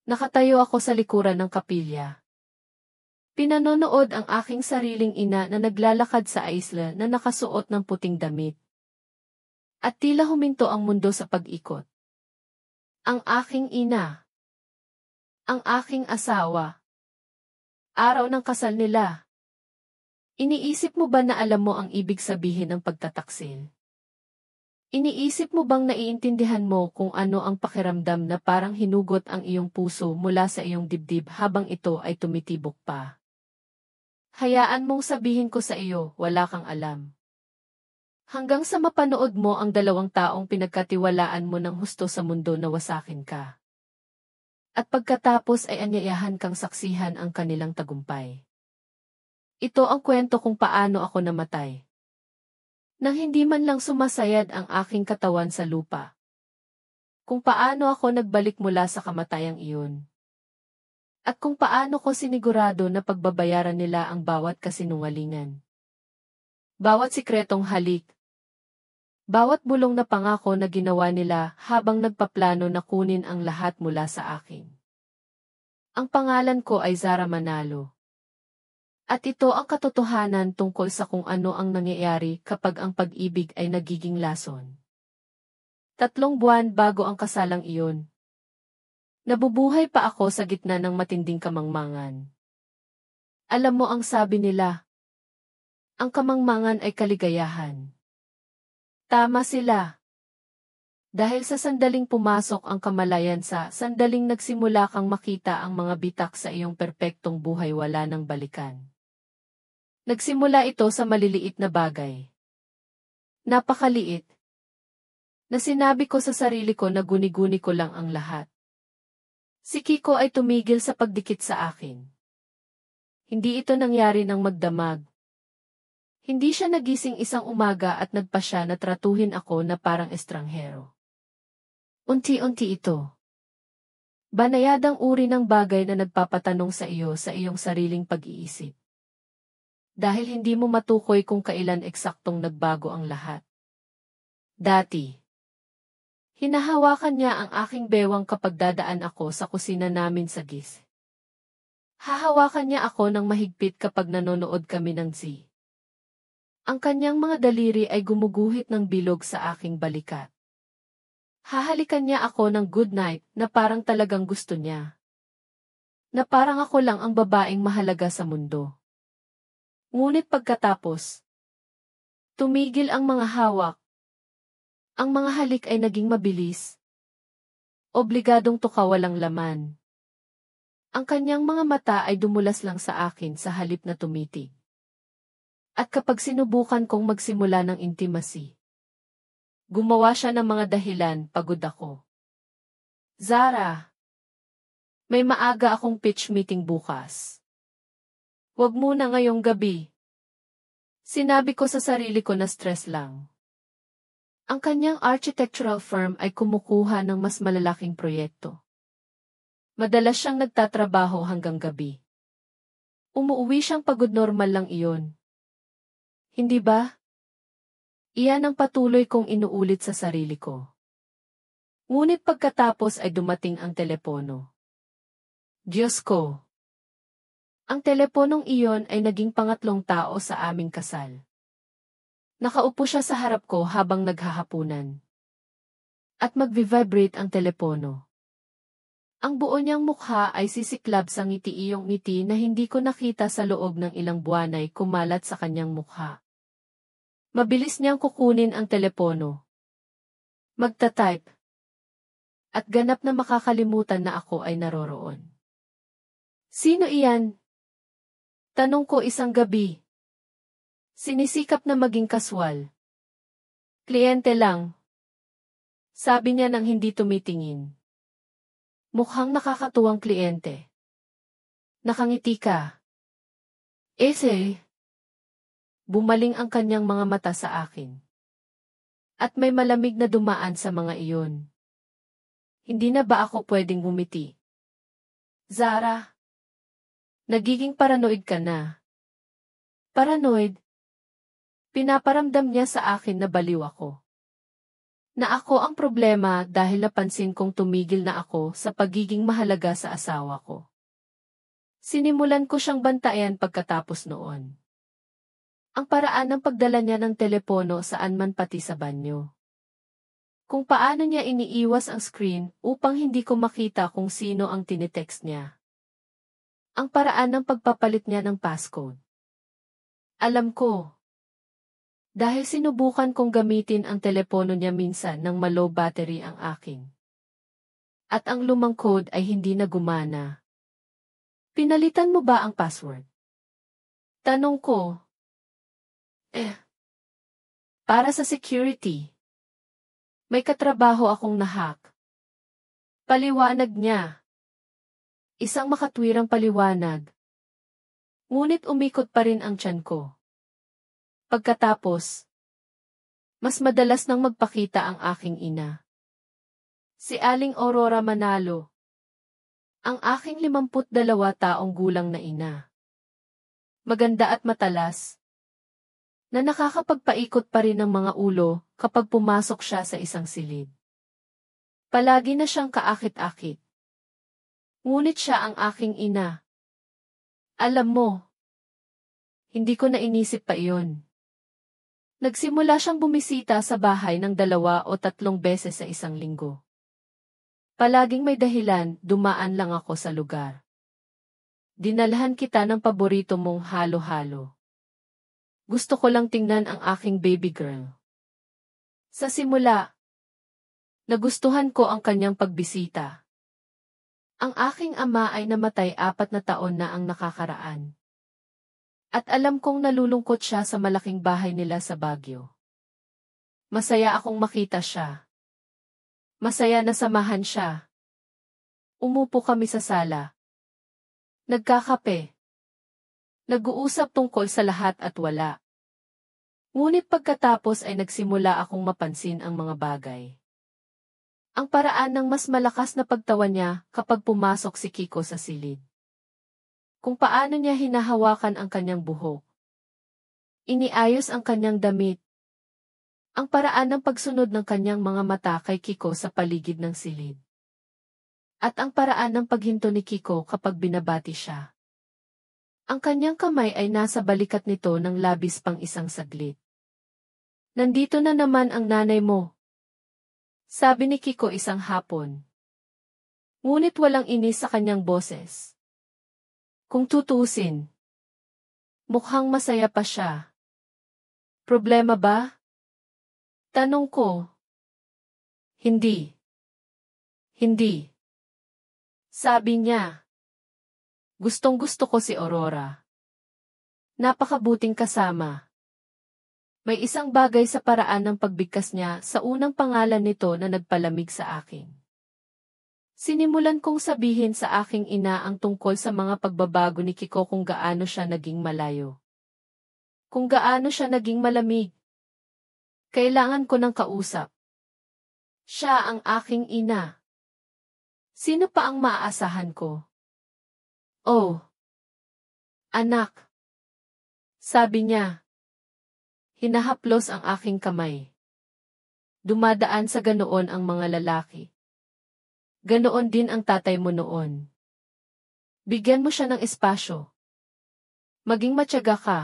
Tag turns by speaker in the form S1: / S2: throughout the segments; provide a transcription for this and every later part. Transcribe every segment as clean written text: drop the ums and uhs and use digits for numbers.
S1: Nakatayo ako sa likuran ng kapilya. Pinanonood ang aking sariling ina na naglalakad sa isla na nakasuot ng puting damit. At tila huminto ang mundo sa pag-ikot. Ang aking ina. Ang aking asawa. Araw ng kasal nila. Iniisip mo ba na alam mo ang ibig sabihin ng pagtataksil? Iniisip mo bang naiintindihan mo kung ano ang pakiramdam na parang hinugot ang iyong puso mula sa iyong dibdib habang ito ay tumitibok pa? Hayaan mong sabihin ko sa iyo, wala kang alam. Hanggang sa mapanood mo ang dalawang taong pinagkatiwalaan mo ng husto sa mundo na wasakin ka. At pagkatapos ay anyayahan kang saksihan ang kanilang tagumpay. Ito ang kwento kung paano ako namatay. Nang hindi man lang sumasayad ang aking katawan sa lupa. Kung paano ako nagbalik mula sa kamatayang iyon. At kung paano ko sinigurado na pagbabayaran nila ang bawat kasinungalingan. Bawat sikretong halik. Bawat bulong na pangako na ginawa nila habang nagpaplano na kunin ang lahat mula sa akin. Ang pangalan ko ay Zara Manalo. At ito ang katotohanan tungkol sa kung ano ang nangyayari kapag ang pag-ibig ay nagiging lason. 3 buwan bago ang kasalang iyon. Nabubuhay pa ako sa gitna ng matinding kamangmangan. Alam mo ang sabi nila, ang kamangmangan ay kaligayahan. Tama sila. Dahil sa sandaling pumasok ang kamalayan sa sandaling nagsimula kang makita ang mga bitak sa iyong perpektong buhay wala nang balikan. Nagsimula ito sa maliliit na bagay. Napakaliit. Na sinabi ko sa sarili ko na guni-guni ko lang ang lahat. Si Kiko ay tumigil sa pagdikit sa akin. Hindi ito nangyari ng magdamag. Hindi siya nagising isang umaga at nagpa siya na tratuhin ako na parang estranghero. Unti-unti ito. Banayadang uri ng bagay na nagpapatanong sa iyo sa iyong sariling pag-iisip. Dahil hindi mo matukoy kung kailan eksaktong nagbago ang lahat. Dati. Hinahawakan niya ang aking bewang kapag dadaan ako sa kusina namin sa GIS. Hahawakan niya ako ng mahigpit kapag nanonood kami ng Z. Ang kanyang mga daliri ay gumuguhit ng bilog sa aking balikat. Hahalikan niya ako ng good night na parang talagang gusto niya. Na parang ako lang ang babaeng mahalaga sa mundo. Ngunit pagkatapos, tumigil ang mga hawak. Ang mga halik ay naging mabilis. Obligadong tukawalang laman. Ang kanyang mga mata ay dumulas lang sa akin sa halip na tumitig. At kapag sinubukan kong magsimula ng intimacy, gumawa siya ng mga dahilan, pagod ako. Zara, may maaga akong pitch meeting bukas. Huwag muna ngayong gabi. Sinabi ko sa sarili ko na stress lang. Ang kanyang architectural firm ay kumukuha ng mas malalaking proyekto. Madalas siyang nagtatrabaho hanggang gabi. Umuuwi siyang pagod, normal lang iyon. Hindi ba? Iyan ang patuloy kong inuulit sa sarili ko. Ngunit pagkatapos ay dumating ang telepono. Diyos ko! Ang teleponong iyon ay naging pangatlong tao sa aming kasal. Nakaupo siya sa harap ko habang naghahapunan. At magvi-vibrate ang telepono. Ang buo niyang mukha ay sisiklab sa ngiti-iyong ngiti na hindi ko nakita sa loob ng ilang buwan ay kumalat sa kanyang mukha. Mabilis niyang kukunin ang telepono. Magta-type. At ganap na makakalimutan na ako ay naroroon. Sino iyan? Tanong ko isang gabi. Sinisikap na maging kaswal. Kliyente lang. Sabi niya nang hindi tumitingin. Mukhang nakakatuwang kliyente. Nakangiti ka. Ese. Bumaling ang kanyang mga mata sa akin. At may malamig na dumaan sa mga iyon. Hindi na ba ako pwedeng ngumiti? Zara. Nagiging paranoid ka na. Paranoid? Pinaparamdam niya sa akin na baliw ako. Na ako ang problema dahil napansin kong tumigil na ako sa pagiging mahalaga sa asawa ko. Sinimulan ko siyang bantayan pagkatapos noon. Ang paraan ng pagdala niya ng telepono saan man pati sa banyo. Kung paano niya iniiwas ang screen upang hindi ko makita kung sino ang tinitext niya. Ang paraan ng pagpapalit niya ng passcode. Alam ko. Dahil sinubukan kong gamitin ang telepono niya minsan nang ma-low battery ang akin. At ang lumang code ay hindi na gumana. Pinalitan mo ba ang password? Tanong ko. Para sa security. May katrabaho akong nahack. Paliwanag niya. Isang makatwirang paliwanag. Ngunit umikot pa rin ang tiyan ko. Pagkatapos, mas madalas nang magpakita ang aking ina. Si Aling Aurora Manalo. Ang aking 52 taong gulang na ina. Maganda at matalas. Na nakakapagpaikot pa rin ng mga ulo kapag pumasok siya sa isang silid. Palagi na siyang kaakit-akit. Ngunit siya ang aking ina. Alam mo, hindi ko na inisip pa iyon. Nagsimula siyang bumisita sa bahay ng 2 o 3 beses sa isang linggo. Palaging may dahilan, dumaan lang ako sa lugar. Dinalhan kita ng paborito mong halo-halo. Gusto ko lang tingnan ang aking baby girl. Sa simula, nagustuhan ko ang kanyang pagbisita. Ang aking ama ay namatay 4 na taon na ang nakakaraan. At alam kong nalulungkot siya sa malaking bahay nila sa Baguio. Masaya akong makita siya. Masaya na samahan siya. Umupo kami sa sala. Nagkakape. Nag-uusap tungkol sa lahat at wala. Ngunit pagkatapos ay nagsimula akong mapansin ang mga bagay. Ang paraan ng mas malakas na pagtawa niya kapag pumasok si Kiko sa silid. Kung paano niya hinahawakan ang kanyang buhok. Iniayos ang kanyang damit. Ang paraan ng pagsunod ng kanyang mga mata kay Kiko sa paligid ng silid. At ang paraan ng paghinto ni Kiko kapag binabati siya. Ang kanyang kamay ay nasa balikat nito ng labis pang isang saglit. Nandito na naman ang nanay mo. Sabi ni Kiko isang hapon. Ngunit walang inis sa kanyang boses. Kung tutuusin, mukhang masaya pa siya. Problema ba? Tanong ko. Hindi. Hindi. Sabi niya. Gustong-gusto ko si Aurora. Napakabuting kasama. May isang bagay sa paraan ng pagbigkas niya sa unang pangalan nito na nagpalamig sa akin. Sinimulan kong sabihin sa aking ina ang tungkol sa mga pagbabago ni Kiko kung gaano siya naging malayo. Kung gaano siya naging malamig. Kailangan ko ng kausap. Siya ang aking ina. Sino pa ang maaasahan ko? Oh. Anak. Sabi niya. Hinahaplos ang aking kamay. Dumadaan sa ganoon ang mga lalaki. Ganoon din ang tatay mo noon. Bigyan mo siya ng espasyo. Maging matyaga ka.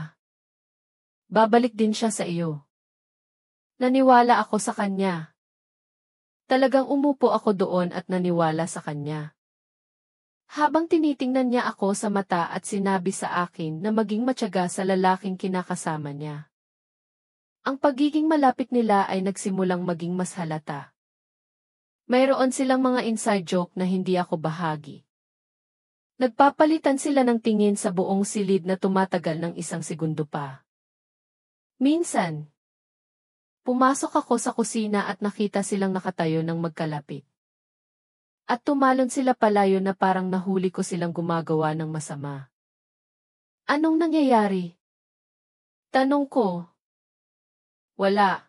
S1: Babalik din siya sa iyo. Naniwala ako sa kanya. Talagang umupo ako doon at naniwala sa kanya. Habang tinitingnan niya ako sa mata at sinabi sa akin na maging matyaga sa lalaking kinakasama niya. Ang pagiging malapit nila ay nagsimulang maging mas halata. Mayroon silang mga inside joke na hindi ako bahagi. Nagpapalitan sila ng tingin sa buong silid na tumatagal ng 1 segundo pa. Minsan, pumasok ako sa kusina at nakita silang nakatayo ng magkalapit. At tumalon sila palayo na parang nahuli ko silang gumagawa ng masama. Anong nangyayari? Tanong ko. Wala.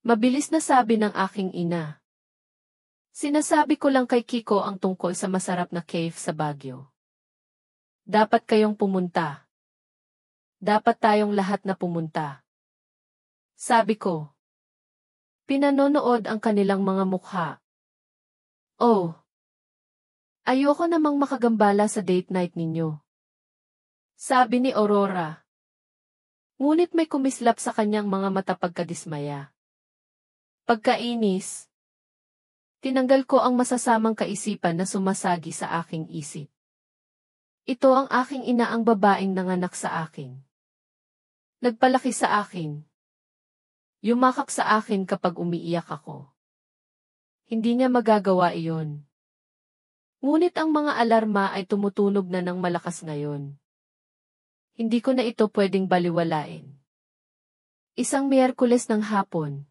S1: Mabilis na sabi ng aking ina. Sinasabi ko lang kay Kiko ang tungkol sa masarap na cave sa Baguio. Dapat kayong pumunta. Dapat tayong lahat na pumunta. Sabi ko. Pinanonood ang kanilang mga mukha. Oh, ayoko namang makagambala sa date night ninyo. Sabi ni Aurora. Ngunit may kumislap sa kanyang mga mata pagkadismaya. Pagkainis. Tinanggal ko ang masasamang kaisipan na sumasagi sa aking isip. Ito ang aking ina, ang babaeng nanganak sa akin. Nagpalaki sa akin. Yumakap sa akin kapag umiiyak ako. Hindi niya magagawa iyon. Ngunit ang mga alarma ay tumutunog na ng malakas ngayon. Hindi ko na ito pwedeng baliwalain. Isang Miyerkules ng hapon.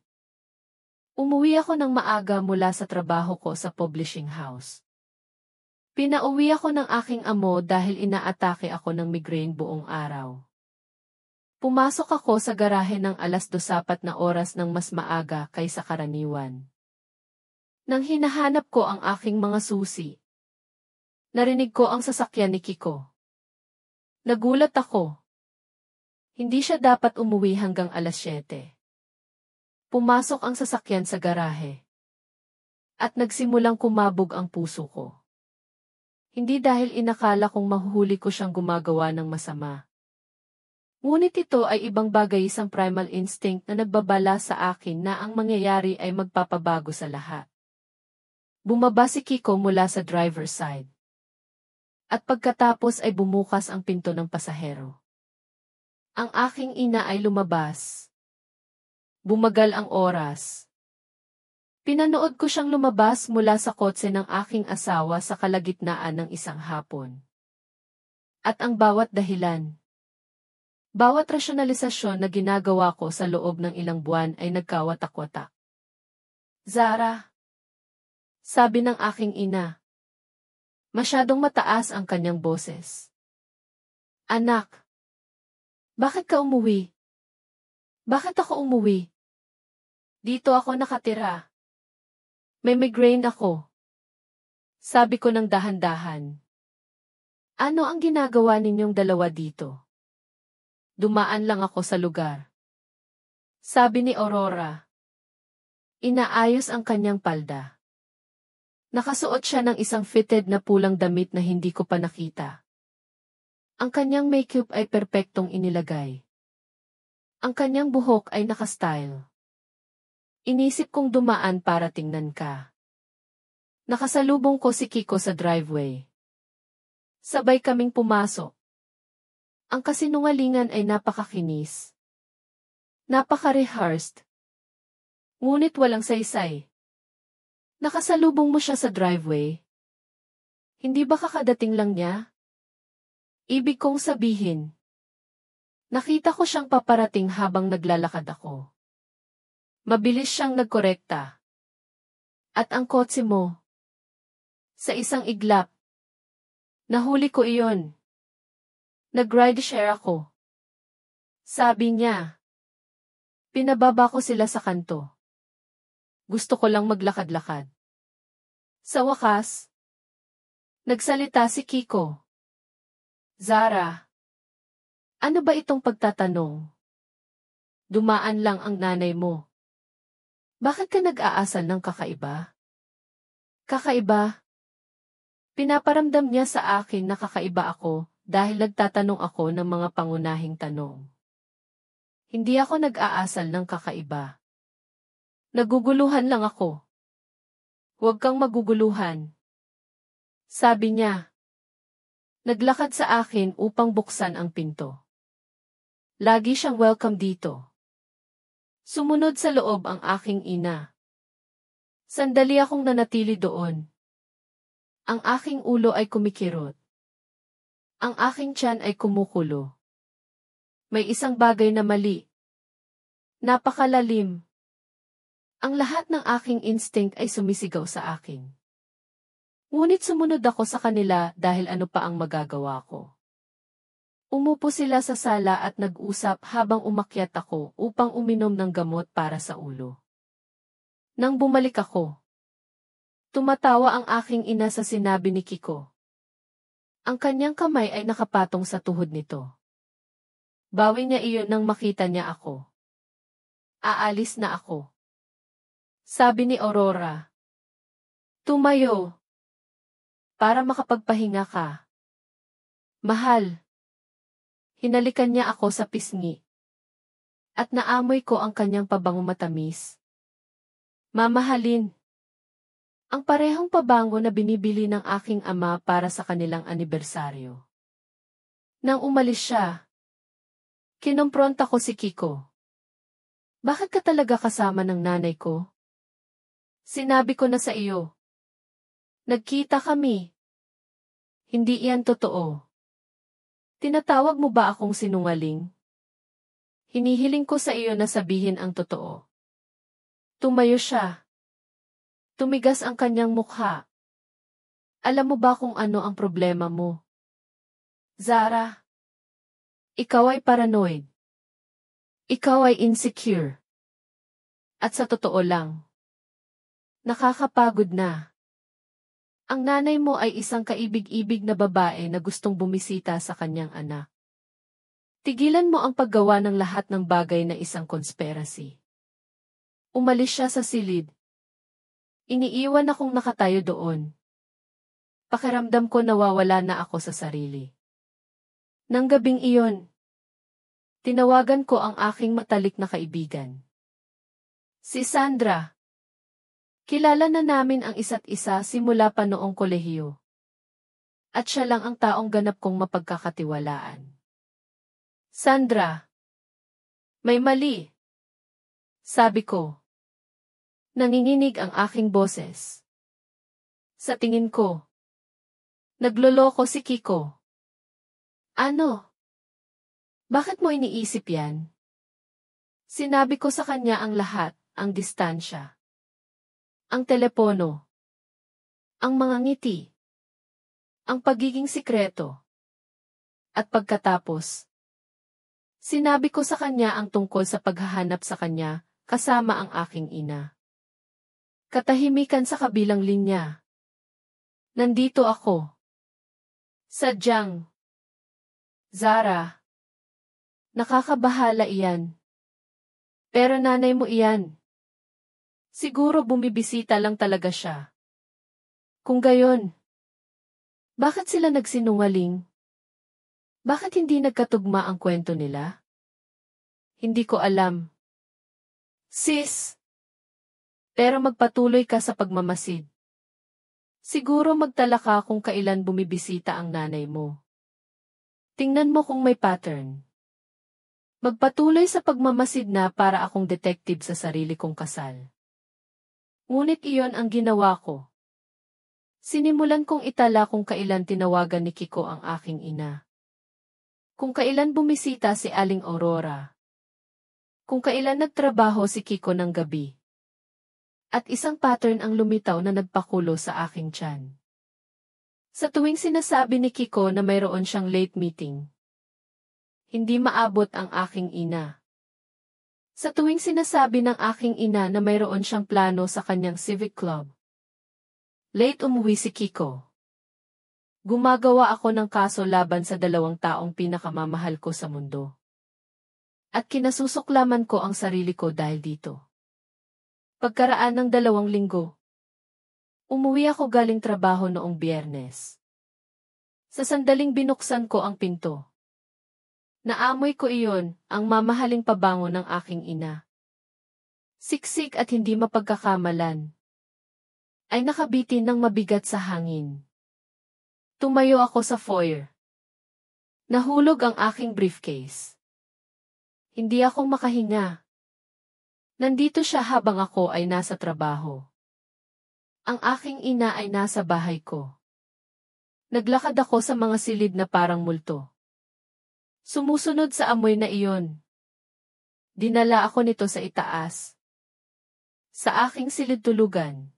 S1: Umuwi ako ng maaga mula sa trabaho ko sa publishing house. Pinauwi ako ng aking amo dahil inaatake ako ng migraine buong araw. Pumasok ako sa garahe ng 2:04 na oras ng mas maaga kaysa karaniwan. Nang hinahanap ko ang aking mga susi, narinig ko ang sasakyan ni Kiko. Nagulat ako. Hindi siya dapat umuwi hanggang 7:00. Pumasok ang sasakyan sa garahe. At nagsimulang kumabog ang puso ko. Hindi dahil inakala kong mahuhuli ko siyang gumagawa ng masama. Ngunit ito ay ibang bagay, isang primal instinct na nagbabala sa akin na ang mangyayari ay magpapabago sa lahat. Bumaba si Kiko mula sa driver's side. At pagkatapos ay bumukas ang pinto ng pasahero. Ang aking ina ay lumabas. Bumagal ang oras. Pinanood ko siyang lumabas mula sa kotse ng aking asawa sa kalagitnaan ng isang hapon. At ang bawat dahilan, bawat rasyonalisasyon na ginagawa ko sa loob ng ilang buwan ay nagkawatak-watak. Zara, sabi ng aking ina. Masyadong mataas ang kanyang boses. Anak, bakit ka umuwi? Bakit ako umuwi? Dito ako nakatira. May migraine ako. Sabi ko ng dahan-dahan. Ano ang ginagawa ninyong dalawa dito? Dumaan lang ako sa lugar. Sabi ni Aurora. Inaayos ang kanyang palda. Nakasuot siya ng isang fitted na pulang damit na hindi ko pa nakita. Ang kanyang makeup ay perpektong inilagay. Ang kanyang buhok ay nakastyle. Inisip kong dumaan para tingnan ka. Nakasalubong ko si Kiko sa driveway. Sabay kaming pumasok. Ang kasinungalingan ay napakakinis. Napaka-rehearsed. Ngunit walang saysay. Nakasalubong mo siya sa driveway. Hindi ba kakadating lang niya? Ibig kong sabihin. Nakita ko siyang paparating habang naglalakad ako. Mabilis siyang nagkorekta. At ang kotse mo. Sa isang iglap. Nahuli ko iyon. Nag-ride share ako. Sabi niya. Pinababa ko sila sa kanto. Gusto ko lang maglakad-lakad. Sa wakas, nagsalita si Kiko. Zara, ano ba itong pagtatanong? Dumaan lang ang nanay mo. Bakit ka nag-aasal ng kakaiba? Kakaiba? Pinaparamdam niya sa akin na kakaiba ako dahil nagtatanong ako ng mga pangunahing tanong. Hindi ako nag-aasal ng kakaiba. Naguguluhan lang ako. Huwag kang maguguluhan. Sabi niya. Naglakad sa akin upang buksan ang pinto. Lagi siyang welcome dito. Sumunod sa loob ang aking ina. Sandali akong nanatili doon. Ang aking ulo ay kumikirot. Ang aking tiyan ay kumukulo. May isang bagay na mali. Napakalalim. Ang lahat ng aking instinct ay sumisigaw sa akin. Ngunit sumunod ako sa kanila dahil ano pa ang magagawa ko. Umupo sila sa sala at nag-usap habang umakyat ako upang uminom ng gamot para sa ulo. Nang bumalik ako, tumatawa ang aking ina sa sinabi ni Kiko. Ang kanyang kamay ay nakapatong sa tuhod nito. Bawi niya iyon nang makita niya ako. Aalis na ako. Sabi ni Aurora. Tumayo. Para makapagpahinga ka. Mahal. Hinalikan niya ako sa pisngi. At naamoy ko ang kanyang pabango matamis. Mamahalin. Ang parehong pabango na binibili ng aking ama para sa kanilang anibersaryo. Nang umalis siya, kinompronta ko si Kiko. Bakit ka talaga kasama ng nanay ko? Sinabi ko na sa iyo. Nagkita kami. Hindi iyan totoo. Tinatawag mo ba akong sinungaling? Hinihiling ko sa iyo na sabihin ang totoo. Tumayo siya. Tumigas ang kanyang mukha. Alam mo ba kung ano ang problema mo? Zara. Ikaw ay paranoid. Ikaw ay insecure. At sa totoo lang, nakakapagod na. Ang nanay mo ay isang kaibig-ibig na babae na gustong bumisita sa kanyang anak. Tigilan mo ang paggawa ng lahat ng bagay na isang conspiracy. Umalis siya sa silid. Iniiwan akong nakatayo doon. Pakiramdam ko nawawala na ako sa sarili. Nang gabing iyon, tinawagan ko ang aking matalik na kaibigan. Si Sandra. Kilala na namin ang isa't isa simula pa noong kolehiyo. At siya lang ang taong ganap kong mapagkakatiwalaan. Sandra. May mali. Sabi ko. Nanginginig ang aking boses. Sa tingin ko, nagloloko si Kiko. Ano? Bakit mo iniisip yan? Sinabi ko sa kanya ang lahat, ang distansya. Ang telepono. Ang mga ngiti. Ang pagiging sikreto. At pagkatapos, sinabi ko sa kanya ang tungkol sa paghahanap sa kanya, kasama ang aking ina. Katahimikan sa kabilang linya. Nandito ako. Sadyang. Zara. Nakakabahala iyan. Pero nanay mo iyan. Siguro bumibisita lang talaga siya. Kung gayon, bakit sila nagsinungaling? Bakit hindi nagkatugma ang kwento nila? Hindi ko alam. Sis! Pero magpatuloy ka sa pagmamasid. Siguro magtala ka kung kailan bumibisita ang nanay mo. Tingnan mo kung may pattern. Magpatuloy sa pagmamasid na para akong detective sa sarili kong kasal. Ngunit iyon ang ginawa ko. Sinimulan kong itala kung kailan tinawagan ni Kiko ang aking ina. Kung kailan bumisita si Aling Aurora. Kung kailan nagtrabaho si Kiko ng gabi. At isang pattern ang lumitaw na nagpakulo sa aking tiyan. Sa tuwing sinasabi ni Kiko na mayroon siyang late meeting, hindi maabot ang aking ina. Sa tuwing sinasabi ng aking ina na mayroon siyang plano sa kanyang civic club, late umuwi si Kiko. Gumagawa ako ng kaso laban sa 2 taong pinakamamahal ko sa mundo. At kinasusuklaman ko ang sarili ko dahil dito. Pagkaraan ng 2 linggo, umuwi ako galing trabaho noong Biyernes. Sa sandaling binuksan ko ang pinto. Naamoy ko iyon, ang mamahaling pabango ng aking ina. Siksik at hindi mapagkakamalan. Ay nakabitin ng mabigat sa hangin. Tumayo ako sa foyer. Nahulog ang aking briefcase. Hindi ako makahinga. Nandito siya habang ako ay nasa trabaho. Ang aking ina ay nasa bahay ko. Naglakad ako sa mga silid na parang multo. Sumusunod sa amoy na iyon. Dinala ako nito sa itaas. Sa aking silid tulugan.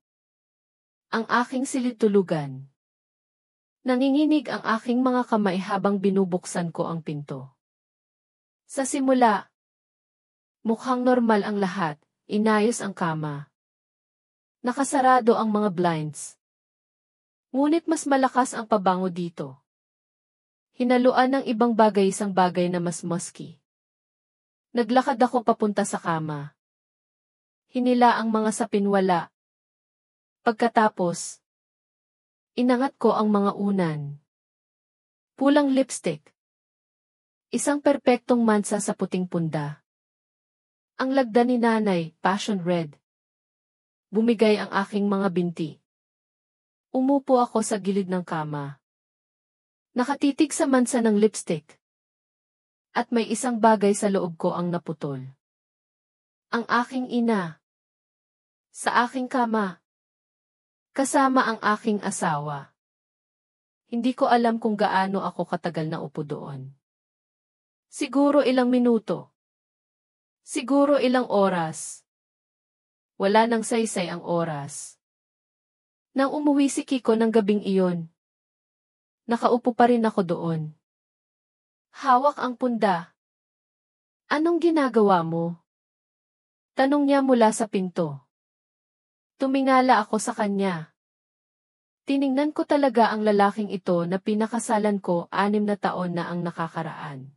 S1: Ang aking silid tulugan. Nanginginig ang aking mga kamay habang binubuksan ko ang pinto. Sa simula, mukhang normal ang lahat, inayos ang kama. Nakasarado ang mga blinds. Ngunit mas malakas ang pabango dito. Hinaluan ng ibang bagay isang bagay na mas musky. Naglakad ako papunta sa kama. Hinila ang mga sapinwala. Pagkatapos, inangat ko ang mga unan. Pulang lipstick. Isang perpektong mansa sa puting punda. Ang lagda ni nanay, passion red. Bumigay ang aking mga binti. Umupo ako sa gilid ng kama. Nakatitig sa mansa ng lipstick. At may isang bagay sa loob ko ang naputol. Ang aking ina. Sa aking kama. Kasama ang aking asawa. Hindi ko alam kung gaano ako katagal na upo doon. Siguro ilang minuto. Siguro ilang oras. Wala nang saysay ang oras. Nang umuwi si Kiko ng gabing iyon, nakaupo pa rin ako doon. Hawak ang punda. Anong ginagawa mo? Tanong niya mula sa pinto. Tumingala ako sa kanya. Tiningnan ko talaga ang lalaking ito na pinakasalan ko 6 na taon na ang nakakaraan.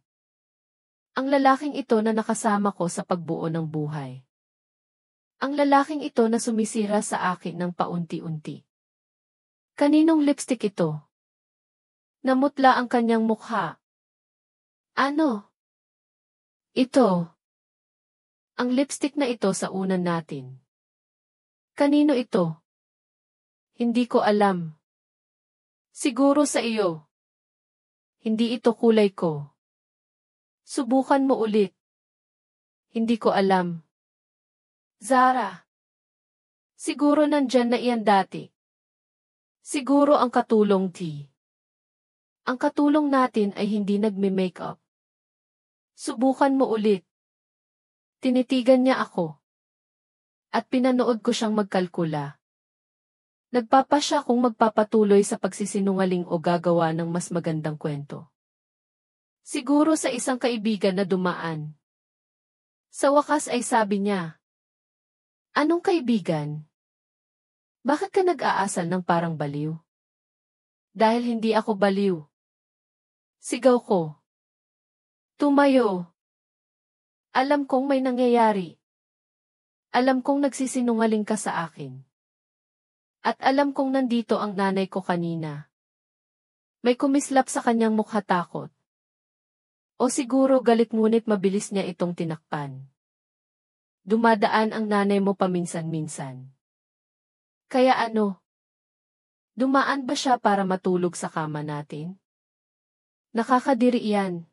S1: Ang lalaking ito na nakasama ko sa pagbuo ng buhay. Ang lalaking ito na sumisira sa akin ng paunti-unti. Kaninong lipstick ito? Namutla ang kanyang mukha. Ano? Ito. Ang lipstick na ito sa unan natin. Kanino ito? Hindi ko alam. Siguro sa iyo. Hindi ito kulay ko. Subukan mo ulit. Hindi ko alam. Zara. Siguro nandyan na iyan dati. Siguro ang katulong T. Ang katulong natin ay hindi nagme-makeup. Subukan mo ulit. Tinitigan niya ako. At pinanood ko siyang magkalkula. Nagpapasya kung magpapatuloy sa pagsisinungaling o gagawa ng mas magandang kwento. Siguro sa isang kaibigan na dumaan. Sa wakas ay sabi niya, "Anong kaibigan? Bakit ka nag-aasal ng parang baliw?" Dahil hindi ako baliw. Sigaw ko. Tumayo. Alam kong may nangyayari. Alam kong nagsisinungaling ka sa akin. At alam kong nandito ang nanay ko kanina. May kumislap sa kanyang mukha takot. O siguro galit ngunit mabilis niya itong tinakpan. Dumadaan ang nanay mo paminsan-minsan. Kaya ano? Dumaan ba siya para matulog sa kama natin? Nakakadiri iyan.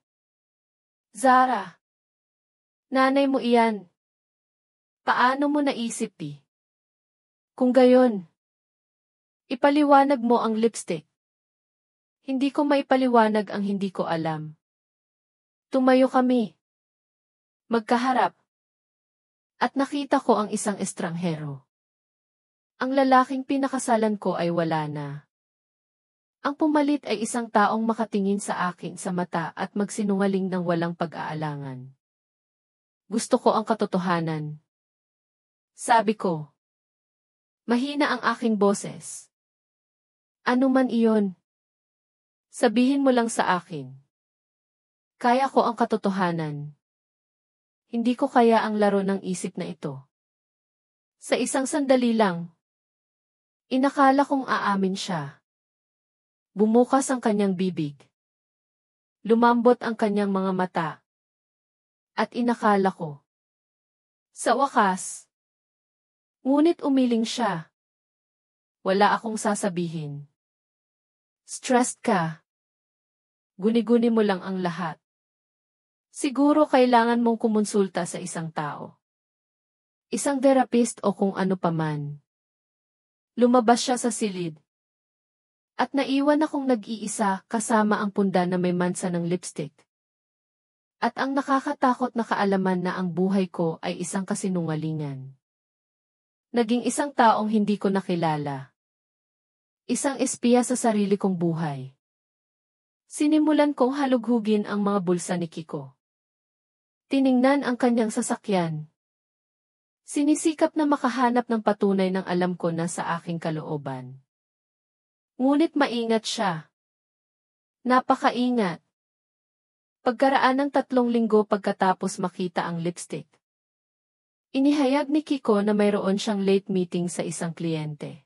S1: Zara. Nanay mo iyan. Paano mo naisip Kung gayon, ipaliwanag mo ang lipstick. Hindi ko maipaliwanag ang hindi ko alam. Tumayo kami. Magkaharap. At nakita ko ang isang estranghero. Ang lalaking pinakasalan ko ay wala na. Ang pumalit ay isang taong makatingin sa akin sa mata at magsinungaling ng walang pag-aalangan. Gusto ko ang katotohanan. Sabi ko. Mahina ang aking boses. Ano man iyon? Sabihin mo lang sa akin. Kaya ko ang katotohanan. Hindi ko kaya ang laro ng isip na ito. Sa isang sandali lang. Inakala kong aamin siya. Bumukas ang kanyang bibig. Lumambot ang kanyang mga mata. At inakala ko. Sa wakas. Ngunit umiling siya. Wala akong sasabihin. Stressed ka. Guni-guni mo lang ang lahat. Siguro kailangan mong kumonsulta sa isang tao. Isang therapist o kung ano paman. Lumabas siya sa silid. At naiwan akong nag-iisa kasama ang punda na may mansa ng lipstick. At ang nakakatakot na kaalaman na ang buhay ko ay isang kasinungalingan. Naging isang taong hindi ko nakilala. Isang espiya sa sarili kong buhay. Sinimulan kong halughugin ang mga bulsa ni Kiko. Tiningnan ang kanyang sasakyan. Sinisikap na makahanap ng patunay ng alam ko na sa aking kalooban. Ngunit maingat siya. Napakaingat. Pagkaraan ng 3 linggo pagkatapos makita ang lipstick. Inihayag ni Kiko na mayroon siyang late meeting sa isang kliyente.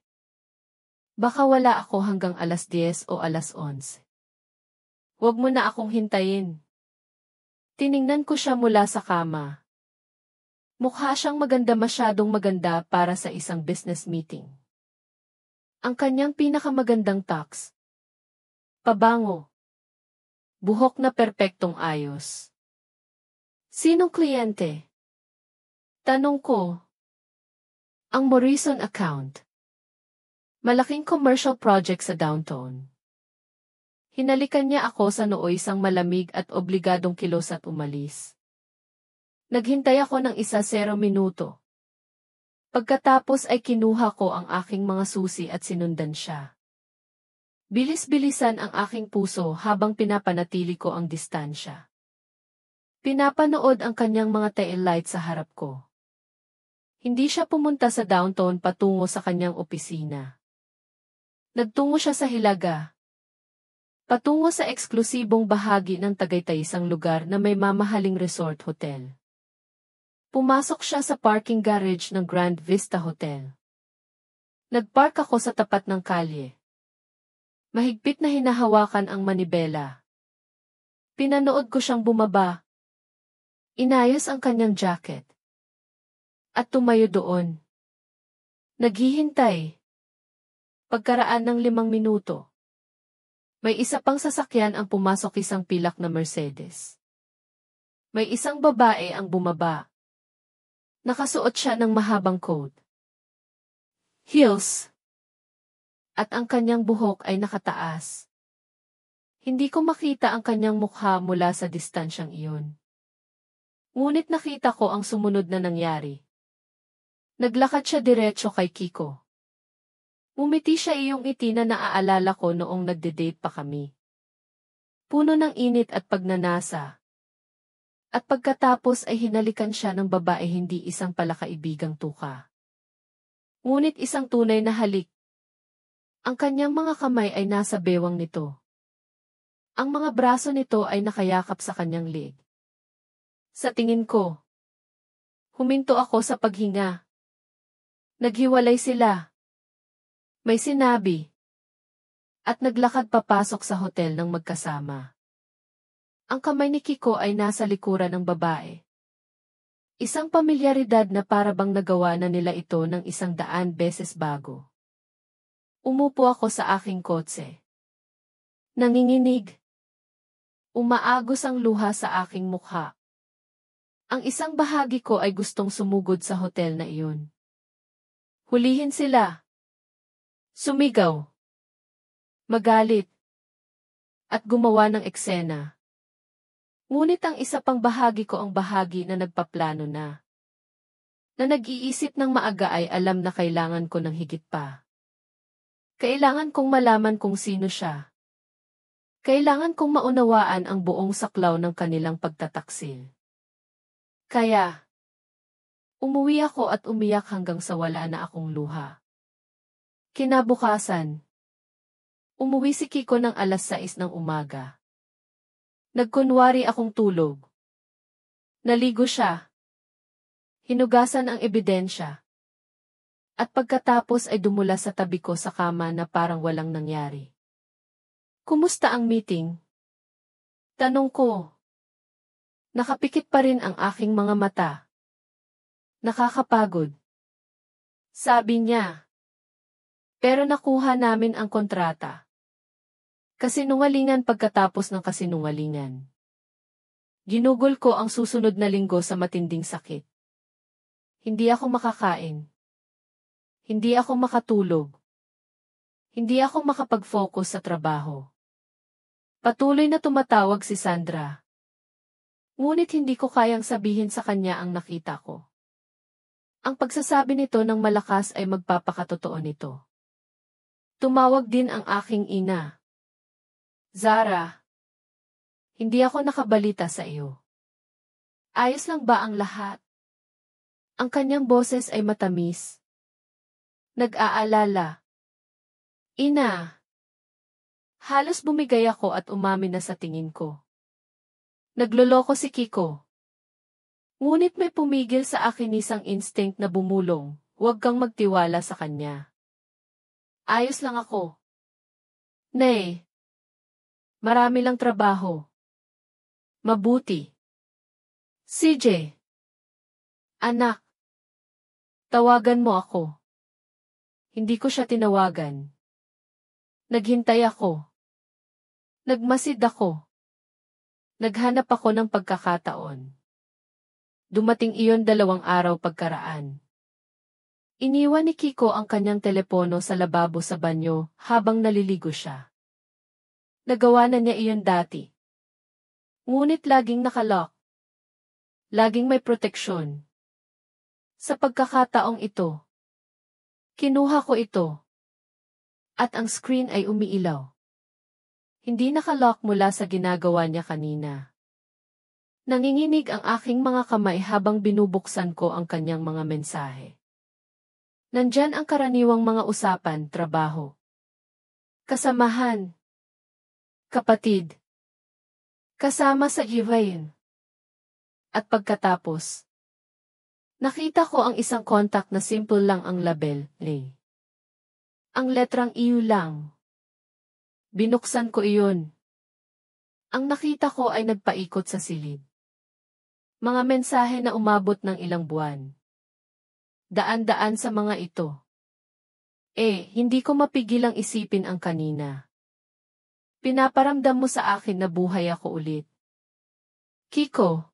S1: Baka wala ako hanggang alas 10 o alas 11. Huwag mo na akong hintayin. Tiningnan ko siya mula sa kama. Mukha siyang maganda, masyadong maganda para sa isang business meeting. Ang kanyang pinakamagandang tux. Pabango. Buhok na perpektong ayos. Sinong kliyente? Tanong ko. Ang Morrison account. Malaking commercial project sa downtown. Hinalikan niya ako sa noo, isang malamig at obligadong kilos at umalis. Naghintay ako ng 10 minuto. Pagkatapos ay kinuha ko ang aking mga susi at sinundan siya. Bilis-bilisan ang aking puso habang pinapanatili ko ang distansya. Pinapanood ang kanyang mga taillight sa harap ko. Hindi siya pumunta sa downtown patungo sa kanyang opisina. Nagtungo siya sa Hilaga. Patungo sa eksklusibong bahagi ng Tagaytay, isang lugar na may mamahaling resort hotel. Pumasok siya sa parking garage ng Grand Vista Hotel. Nagpark ako sa tapat ng kalye. Mahigpit na hinahawakan ang manibela. Pinanood ko siyang bumaba. Inayos ang kanyang jacket. At tumayo doon. Naghihintay. Pagkaraan ng 5 minuto. May isa pang sasakyan ang pumasok, isang pilak na Mercedes. May isang babae ang bumaba. Nakasuot siya ng mahabang coat. Heels. At ang kanyang buhok ay nakataas. Hindi ko makita ang kanyang mukha mula sa distansyang iyon. Ngunit nakita ko ang sumunod na nangyari. Naglakad siya diretso kay Kiko. Umiti siya, iyong ngiti na naaalala ko noong nagde-date pa kami. Puno ng init at pagnanasa. At pagkatapos ay hinalikan siya ng babae, hindi isang palakaibigang tuka. Ngunit isang tunay na halik. Ang kanyang mga kamay ay nasa bewang nito. Ang mga braso nito ay nakayakap sa kanyang leeg. Sa tingin ko, huminto ako sa paghinga. Naghiwalay sila. May sinabi. At naglakad papasok sa hotel ng magkasama. Ang kamay ni Kiko ay nasa likuran ng babae. Isang pamilyaridad na parabang nagawa na nila ito ng 100 beses bago. Umupo ako sa aking kotse. Nanginginig. Umaagos ang luha sa aking mukha. Ang isang bahagi ko ay gustong sumugod sa hotel na iyon. Hulihin sila. Sumigaw. Magalit. At gumawa ng eksena. Ngunit ang isa pang bahagi ko, ang bahagi na nagpaplano na nag-iisip ng maaga, ay alam na kailangan ko ng higit pa. Kailangan kong malaman kung sino siya. Kailangan kong maunawaan ang buong saklaw ng kanilang pagtataksil. Kaya, umuwi ako at umiyak hanggang sa wala na akong luha. Kinabukasan, umuwi si Kiko ng alas 6 ng umaga. Nagkunwari akong tulog. Naligo siya. Hinugasan ang ebidensya. At pagkatapos ay dumula sa tabi ko sa kama na parang walang nangyari. Kumusta ang meeting? Tanong ko. Nakapikit pa rin ang aking mga mata. Nakakapagod. Sabi niya. Pero nakuha namin ang kontrata. Kasinungalingan pagkatapos ng kasinungalingan. Ginugol ko ang susunod na linggo sa matinding sakit. Hindi ako makakain. Hindi ako makatulog. Hindi ako makapag-focus sa trabaho. Patuloy na tumatawag si Sandra. Ngunit hindi ko kayang sabihin sa kanya ang nakita ko. Ang pagsasabi nito ng malakas ay magpapakatotoo nito. Tumawag din ang aking ina. Zara, hindi ako nakabalita sa iyo. Ayos lang ba ang lahat? Ang kanyang boses ay matamis. Nag-aalala. Ina. Halos bumigay ako at umamin na sa tingin ko. Nagloloko si Kiko. Ngunit may pumigil sa akin isang instinct na bumulong, huwag kang magtiwala sa kanya. Ayos lang ako. Nay. Marami lang trabaho. Mabuti. CJ. Anak. Tawagan mo ako. Hindi ko siya tinawagan. Naghintay ako. Nagmasid ako. Naghanap ako ng pagkakataon. Dumating iyon 2 araw pagkaraan. Iniwan ni Kiko ang kanyang telepono sa lababo sa banyo habang naliligo siya. Nagawa na niya iyon dati. Ngunit laging nakalock. Laging may proteksyon. Sa pagkakataong ito, kinuha ko ito. At ang screen ay umiilaw. Hindi nakalock mula sa ginagawa niya kanina. Nanginginig ang aking mga kamay habang binubuksan ko ang kanyang mga mensahe. Nandyan ang karaniwang mga usapan, trabaho. Kasamahan. Kapatid. Kasama sa Givain. At pagkatapos, nakita ko ang isang contact na simple lang ang label, Lay. Ang letrang EU lang. Binuksan ko iyon. Ang nakita ko ay nagpaikot sa silid. Mga mensahe na umabot ng ilang buwan. Daan-daan sa mga ito. Hindi ko mapigilang isipin ang kanina. Pinaparamdam mo sa akin na buhay ako ulit. Kiko.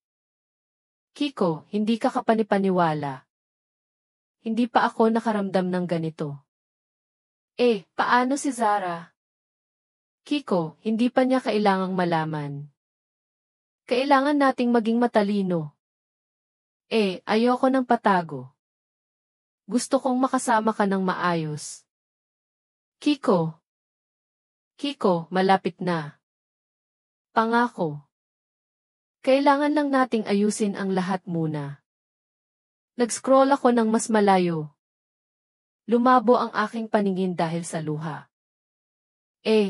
S1: Kiko, hindi ka kapanipaniwala. Hindi pa ako nakaramdam ng ganito. Paano si Zara? Kiko, hindi pa niya kailangang malaman. Kailangan nating maging matalino. Ayoko ng patago. Gusto kong makasama ka ng maayos. Kiko. Kiko, malapit na. Pangako. Kailangan lang nating ayusin ang lahat muna. Nag-scroll ako ng mas malayo. Lumabo ang aking paningin dahil sa luha.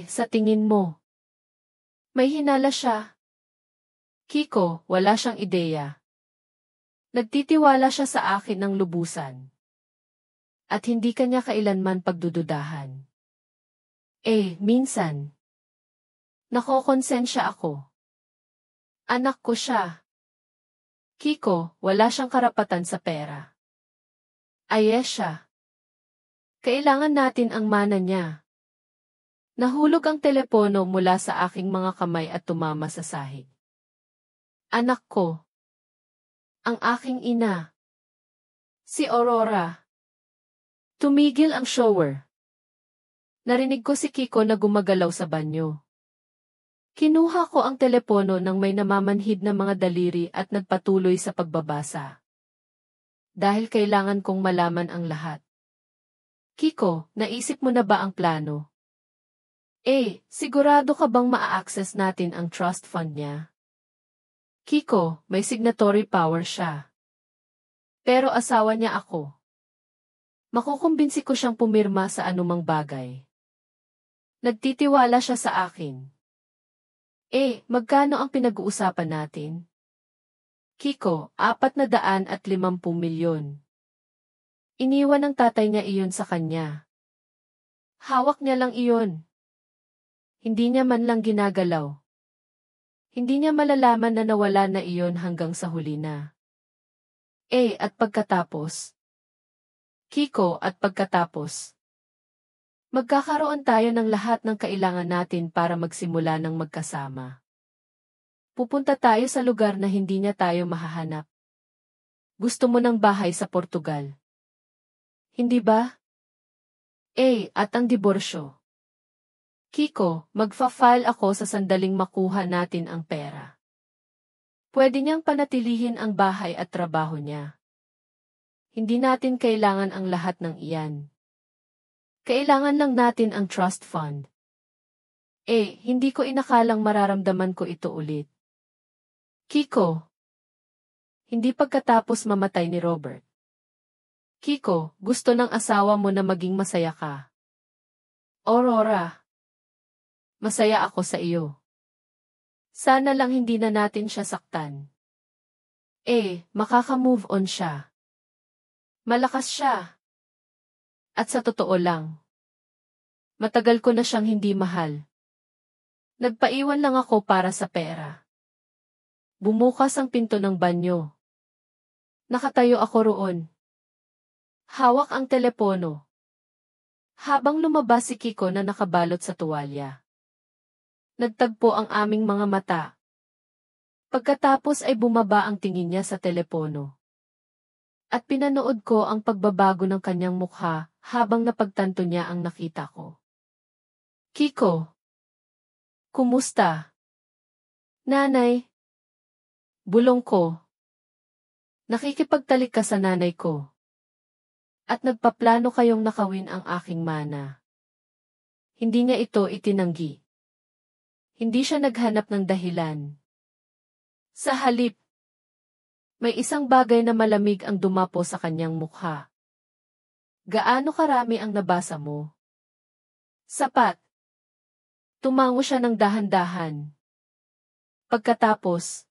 S1: Sa tingin mo. May hinala siya. Kiko, wala siyang ideya. Nagtitiwala siya sa akin ng lubusan. At hindi kanya kailanman pagdududahan. Minsan. Nakokonsensya ako. Anak ko siya. Kiko, wala siyang karapatan sa pera. Ayesha. Kailangan natin ang mana niya. Nahulog ang telepono mula sa aking mga kamay at tumama sa sahig. Anak ko. Ang aking ina. Si Aurora. Tumigil ang shower. Narinig ko si Kiko na gumagalaw sa banyo. Kinuha ko ang telepono nang may namamanhid na mga daliri at nagpatuloy sa pagbabasa. Dahil kailangan kong malaman ang lahat. Kiko, naisip mo na ba ang plano? Sigurado ka bang maa-access natin ang trust fund niya? Kiko, may signatory power siya. Pero asawa niya ako. Makukumbinsi ko siyang pumirma sa anumang bagay. Nagtitiwala siya sa akin. Magkano ang pinag-uusapan natin? Kiko, 450 milyon. Iniwan ng tatay niya iyon sa kanya. Hawak niya lang iyon. Hindi niya man lang ginagalaw. Hindi niya malalaman na nawala na iyon hanggang sa huli na. At pagkatapos? Kiko, at pagkatapos? Magkakaroon tayo ng lahat ng kailangan natin para magsimula ng magkasama. Pupunta tayo sa lugar na hindi niya tayo mahahanap. Gusto mo ng bahay sa Portugal? Hindi ba? At ang diborsyo. Kiko, magfa-file ako sa sandaling makuha natin ang pera. Pwede niyang panatilihin ang bahay at trabaho niya. Hindi natin kailangan ang lahat ng iyan. Kailangan lang natin ang trust fund. Hindi ko inakalang mararamdaman ko ito ulit. Kiko. Hindi pagkatapos mamatay ni Robert. Kiko, gusto ng asawa mo na maging masaya ka. Aurora. Masaya ako sa iyo. Sana lang hindi na natin siya saktan. Makaka-move on siya. Malakas siya. At sa totoo lang, matagal ko na siyang hindi mahal. Nagpaiwan lang ako para sa pera. Bumukas ang pinto ng banyo. Nakatayo ako roon. Hawak ang telepono. Habang lumabas si Kiko na nakabalot sa tuwalya. Nagtagpo ang aming mga mata. Pagkatapos ay bumaba ang tingin niya sa telepono. At pinanood ko ang pagbabago ng kanyang mukha habang napagtanto niya ang nakita ko. Kiko. Kumusta? Nanay. Bulong ko. Nakikipagtalik ka sa nanay ko. At nagpaplano kayong nakawin ang aking mana. Hindi niya ito itinanggi. Hindi siya naghanap ng dahilan. Sa halip, may isang bagay na malamig ang dumapo sa kanyang mukha. Gaano karami ang nabasa mo? Sapat. Tumango siya ng dahan-dahan. Pagkatapos,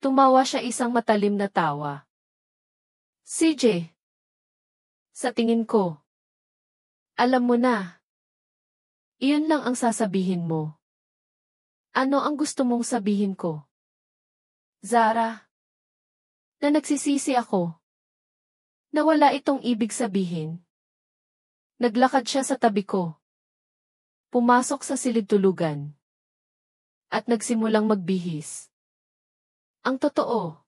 S1: tumawa siya isang matalim na tawa. CJ. Sa tingin ko, alam mo na. Iyon lang ang sasabihin mo. Ano ang gusto mong sabihin ko? Zara. Na nagsisisi ako. Nawala itong ibig sabihin. Naglakad siya sa tabi ko. Pumasok sa silid-tulugan. At nagsimulang magbihis. Ang totoo.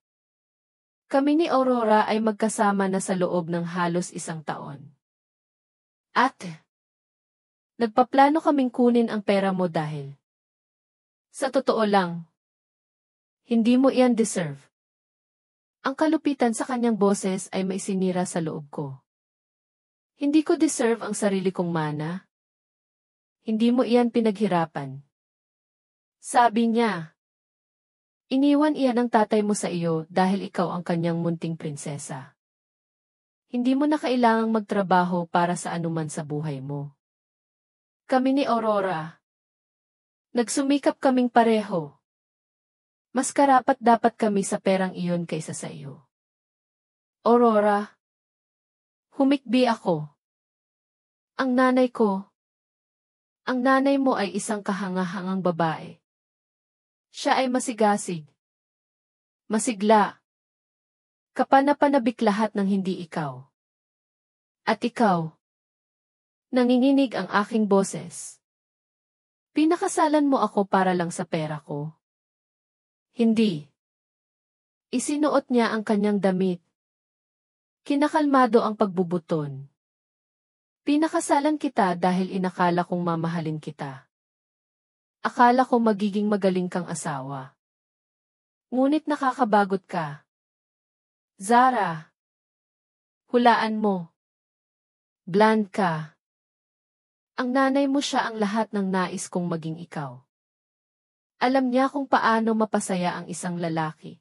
S1: Kami ni Aurora ay magkasama na sa loob ng halos 1 taon. At nagpaplano kaming kunin ang pera mo dahil sa totoo lang, hindi mo iyan deserve. Ang kalupitan sa kanyang boses ay may sinira sa loob ko. Hindi ko deserve ang sarili kong mana. Hindi mo iyan pinaghirapan. Sabi niya, iniwan iyan ng tatay mo sa iyo dahil ikaw ang kanyang munting prinsesa. Hindi mo na kailangang magtrabaho para sa anuman sa buhay mo. Kami ni Aurora. Nagsumikap kaming pareho. Mas karapat-dapat kami sa perang iyon kaysa sa iyo. Aurora. Humikbi ako. Ang nanay ko. Ang nanay mo ay isang kahangahangang babae. Siya ay masigasig. Masigla. Kapanapanabik lahat ng hindi ikaw. At ikaw. Nanginginig ang aking boses. Pinakasalan mo ako para lang sa pera ko. Hindi. Isinuot niya ang kanyang damit. Kinakalmado ang pagbubuton. Pinakasalan kita dahil inakala kong mamahalin kita. Akala ko magiging magaling kang asawa. Ngunit nakakabagot ka. Zara. Hulaan mo. Bland ka. Ang nanay mo siya ang lahat ng nais kong maging ikaw. Alam niya kung paano mapasaya ang isang lalaki.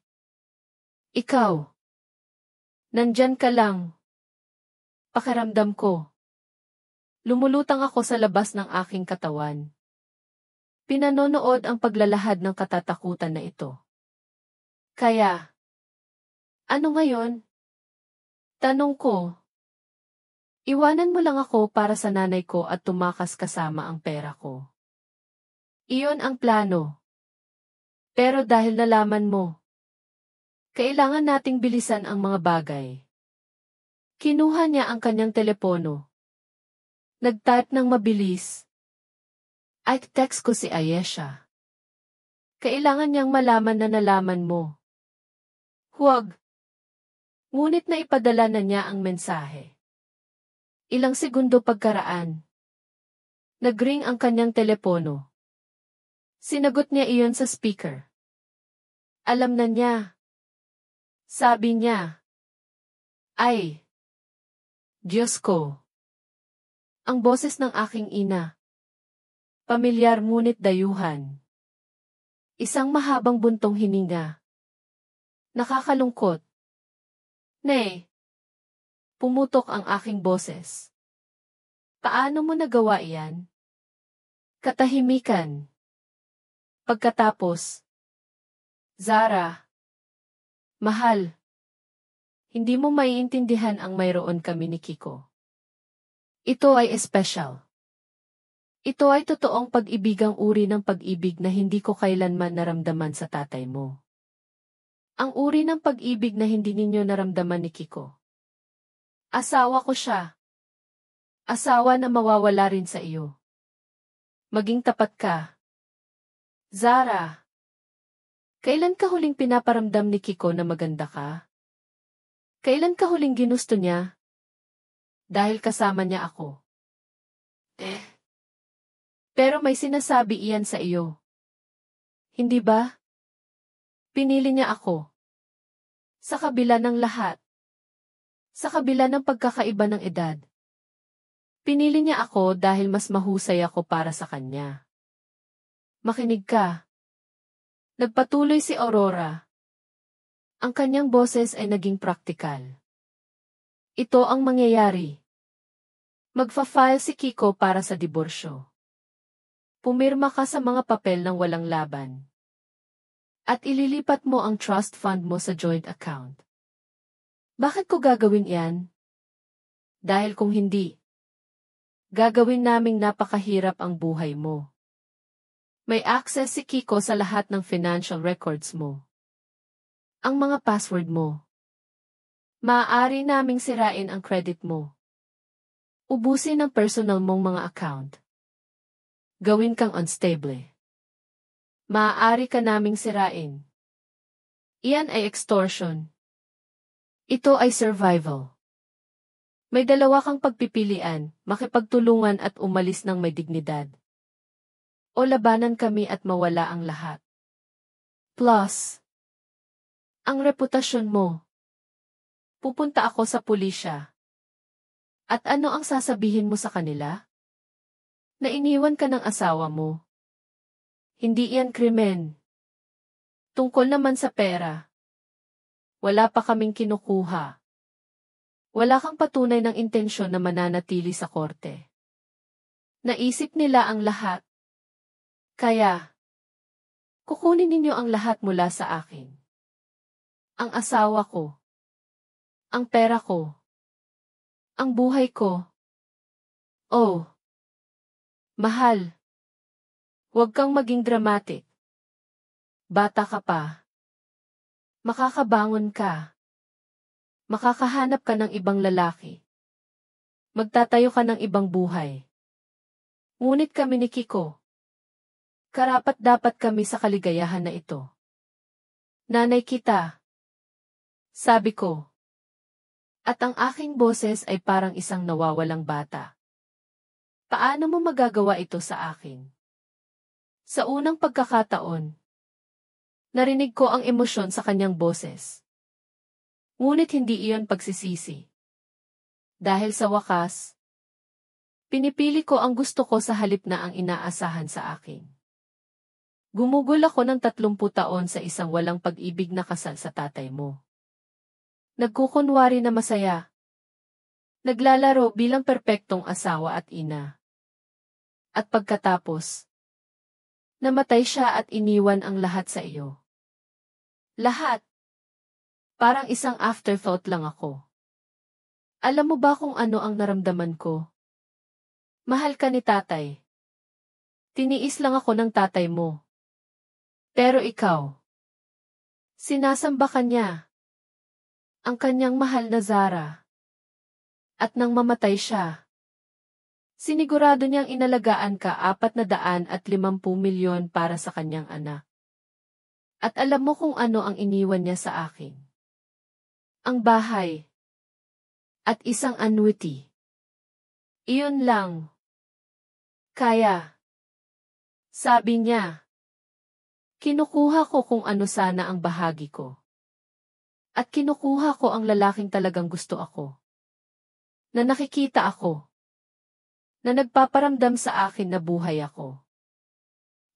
S1: Ikaw. Nandyan ka lang. Pakiramdam ko. Lumulutang ako sa labas ng aking katawan. Pinanonood ang paglalahad ng katatakutan na ito. Kaya, ano ngayon? Tanong ko. Iwanan mo lang ako para sa nanay ko at tumakas kasama ang pera ko. Iyon ang plano. Pero dahil nalaman mo, kailangan nating bilisan ang mga bagay. Kinuha niya ang kanyang telepono. Nag-type ng mabilis. Ay text ko si Ayesha. Kailangan niyang malaman na nalaman mo. Huwag. Ngunit naipadala na niya ang mensahe. Ilang segundo pagkaraan. Nagring ang kanyang telepono. Sinagot niya iyon sa speaker. Alam na niya. Sabi niya. Ay. Diyos ko. Ang boses ng aking ina. Pamilyar ngunit dayuhan. Isang mahabang buntong hininga. Nakakalungkot. Nay. Pumutok ang aking boses. Paano mo nagawa iyan? Katahimikan. Pagkatapos. Zara. Mahal, hindi mo maiintindihan ang mayroon kami ni Kiko. Ito ay espesyal. Ito ay totoong pag-ibigang uri ng pag-ibig na hindi ko kailanman naramdaman sa tatay mo. Ang uri ng pag-ibig na hindi ninyo naramdaman ni Kiko. Asawa ko siya. Asawa na mawawala rin sa iyo. Maging tapat ka. Zara. Kailan ka huling pinaparamdam ni Kiko na maganda ka? Kailan ka huling ginusto niya? Dahil kasama niya ako. Pero may sinasabi iyan sa iyo. Hindi ba? Pinili niya ako. Sa kabila ng lahat. Sa kabila ng pagkakaiba ng edad. Pinili niya ako dahil mas mahusay ako para sa kanya. Makinig ka. Nagpatuloy si Aurora. Ang kanyang boses ay naging praktikal. Ito ang mangyayari. Magfa-file si Kiko para sa diborsyo. Pumirma ka sa mga papel ng walang laban. At ililipat mo ang trust fund mo sa joint account. Bakit ko gagawin yan? Dahil kung hindi, gagawin naming napakahirap ang buhay mo. May access si Kiko sa lahat ng financial records mo. Ang mga password mo. Maaari naming sirain ang credit mo. Ubusin ang personal mong mga account. Gawin kang unstable. Maaari ka naming sirain. Iyan ay extortion. Ito ay survival. May dalawa kang pagpipilian, makipagtulungan at umalis ng may dignidad. O labanan kami at mawala ang lahat. Plus, ang reputasyon mo. Pupunta ako sa pulisya. At ano ang sasabihin mo sa kanila? Na iniwan ka ng asawa mo. Hindi iyan krimen. Tungkol naman sa pera. Wala pa kaming kinukuha. Wala kang patunay ng intensyon na mananatili sa korte. Naisip nila ang lahat. Kaya, kukunin ninyo ang lahat mula sa akin. Ang asawa ko. Ang pera ko. Ang buhay ko. Oh. Mahal. Huwag kang maging dramatic. Bata ka pa. Makakabangon ka. Makakahanap ka ng ibang lalaki. Magtatayo ka ng ibang buhay. Ngunit kami ni Kiko. Karapat-dapat kami sa kaligayahan na ito. Nanay kita. Sabi ko. At ang aking boses ay parang isang nawawalang bata. Paano mo magagawa ito sa akin? Sa unang pagkakataon, narinig ko ang emosyon sa kanyang boses. Ngunit hindi iyon pagsisisi. Dahil sa wakas, pinipili ko ang gusto ko sa halip na ang inaasahan sa akin. Gumugol ako ng 30 taon sa isang walang pag-ibig na kasal sa tatay mo. Nagkukunwari na masaya. Naglalaro bilang perpektong asawa at ina. At pagkatapos, namatay siya at iniwan ang lahat sa iyo. Lahat. Parang isang afterthought lang ako. Alam mo ba kung ano ang naramdaman ko? Mahal ka ni tatay. Tiniis lang ako ng tatay mo. Pero ikaw, sinasamba ka niya. Ang kanyang mahal na Zara. At nang mamatay siya, sinigurado niyang inalagaan ka 450 milyon para sa kanyang anak. At alam mo kung ano ang iniwan niya sa akin. Ang bahay. At isang annuity. Iyon lang. Kaya. Sabi niya. Kinukuha ko kung ano sana ang bahagi ko. At kinukuha ko ang lalaking talagang gusto ako. Na nakikita ako. Na nagpaparamdam sa akin na buhay ako.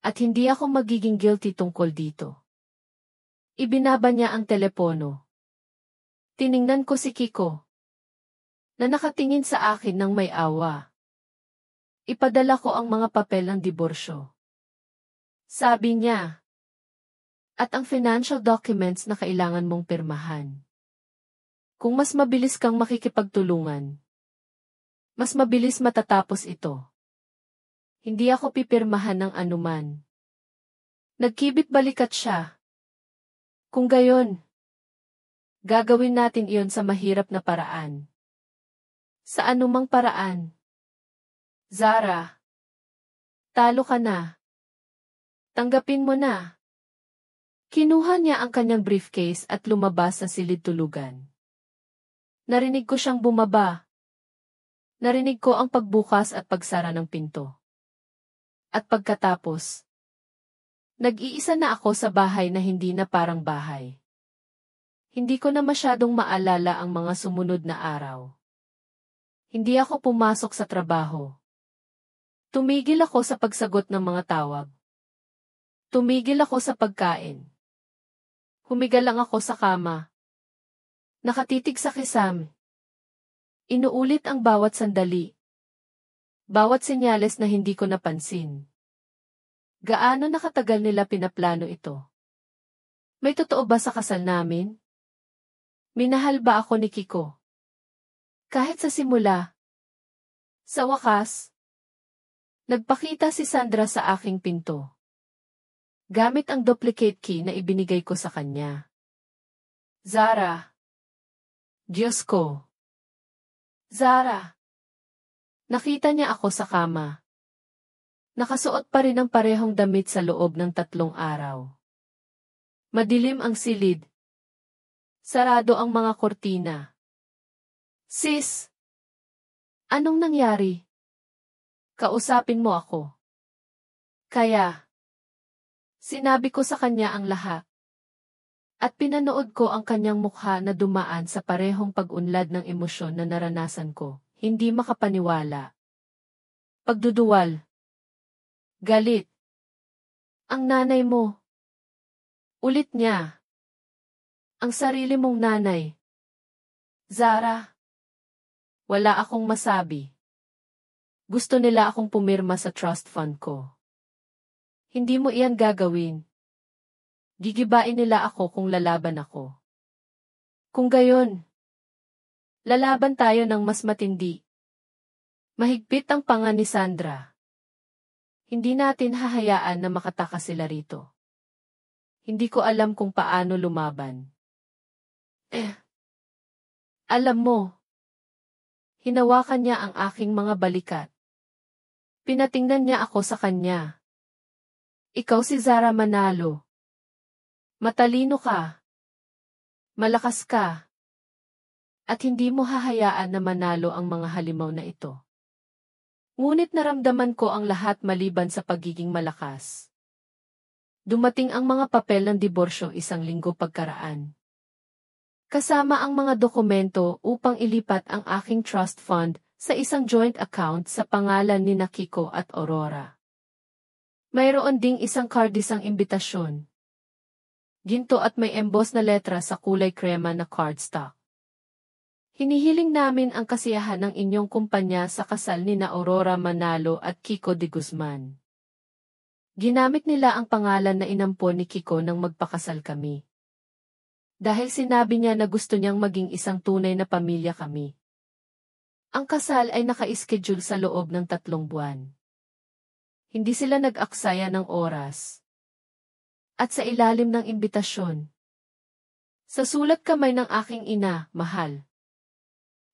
S1: At hindi ako magiging guilty tungkol dito. Ibinaba niya ang telepono. Tiningnan ko si Kiko. Na nakatingin sa akin ng may awa. Ipadala ko ang mga papel ng diborsyo. Sabi niya. At ang financial documents na kailangan mong pirmahan. Kung mas mabilis kang makikipagtulungan, mas mabilis matatapos ito. Hindi ako pipirmahan ng anuman. Nagkibit-balikat siya. Kung gayon, gagawin natin iyon sa mahirap na paraan. Sa anumang paraan. Zara, talo ka na. Tanggapin mo na. Kinuha niya ang kanyang briefcase at lumabas sa silid-tulugan. Narinig ko siyang bumaba. Narinig ko ang pagbukas at pagsara ng pinto. At pagkatapos, nag-iisa na ako sa bahay na hindi na parang bahay. Hindi ko na masyadong maalala ang mga sumunod na araw. Hindi ako pumasok sa trabaho. Tumigil ako sa pagsagot ng mga tawag. Tumigil ako sa pagkain. Humiga lang ako sa kama. Nakatitig sa kisame. Inuulit ang bawat sandali. Bawat senyales na hindi ko napansin. Gaano nakatagal nila pinaplano ito? May totoo ba sa kasal namin? Minahal ba ako ni Kiko? Kahit sa simula. Sa wakas, nagpakita si Sandra sa aking pinto. Gamit ang duplicate key na ibinigay ko sa kanya. Zara. Diyos ko. Zara. Nakita niya ako sa kama. Nakasuot pa rin ang parehong damit sa loob ng 3 araw. Madilim ang silid. Sarado ang mga kortina. Sis! Anong nangyari? Kausapin mo ako. Kaya, sinabi ko sa kanya ang lahat. At pinanood ko ang kanyang mukha na dumaan sa parehong pag-unlad ng emosyon na naranasan ko, hindi makapaniwala. Pagduduwal. Galit. Ang nanay mo. Ulit niya. Ang sarili mong nanay. Zara. Wala akong masabi. Gusto nila akong pumirma sa trust fund ko. Hindi mo iyan gagawin. Gigibain nila ako kung lalaban ako. Kung gayon, lalaban tayo ng mas matindi. Mahigpit ang panga ni Sandra. Hindi natin hahayaan na makatakas sila rito. Hindi ko alam kung paano lumaban. Alam mo, hinawakan niya ang aking mga balikat. Pinatingnan niya ako sa kanya. Ikaw si Zara Manalo. Matalino ka. Malakas ka. At hindi mo hahayaan na manalo ang mga halimaw na ito. Ngunit naramdaman ko ang lahat maliban sa pagiging malakas. Dumating ang mga papel ng diborsyo 1 linggo pagkaraan. Kasama ang mga dokumento upang ilipat ang aking trust fund sa isang joint account sa pangalan ni Kiko at Aurora. Mayroon ding isang isang imbitasyon. Ginto at may emboss na letra sa kulay krema na cardstock. Hinihiling namin ang kasiyahan ng inyong kumpanya sa kasal ni Aurora Manalo at Kiko de Guzman. Ginamit nila ang pangalan na inampon ni Kiko nang magpakasal kami. Dahil sinabi niya na gusto niyang maging isang tunay na pamilya kami. Ang kasal ay naka-schedule sa loob ng 3 buwan. Hindi sila nag-aksaya ng oras. At sa ilalim ng imbitasyon. Sa sulat kamay ng aking ina, mahal.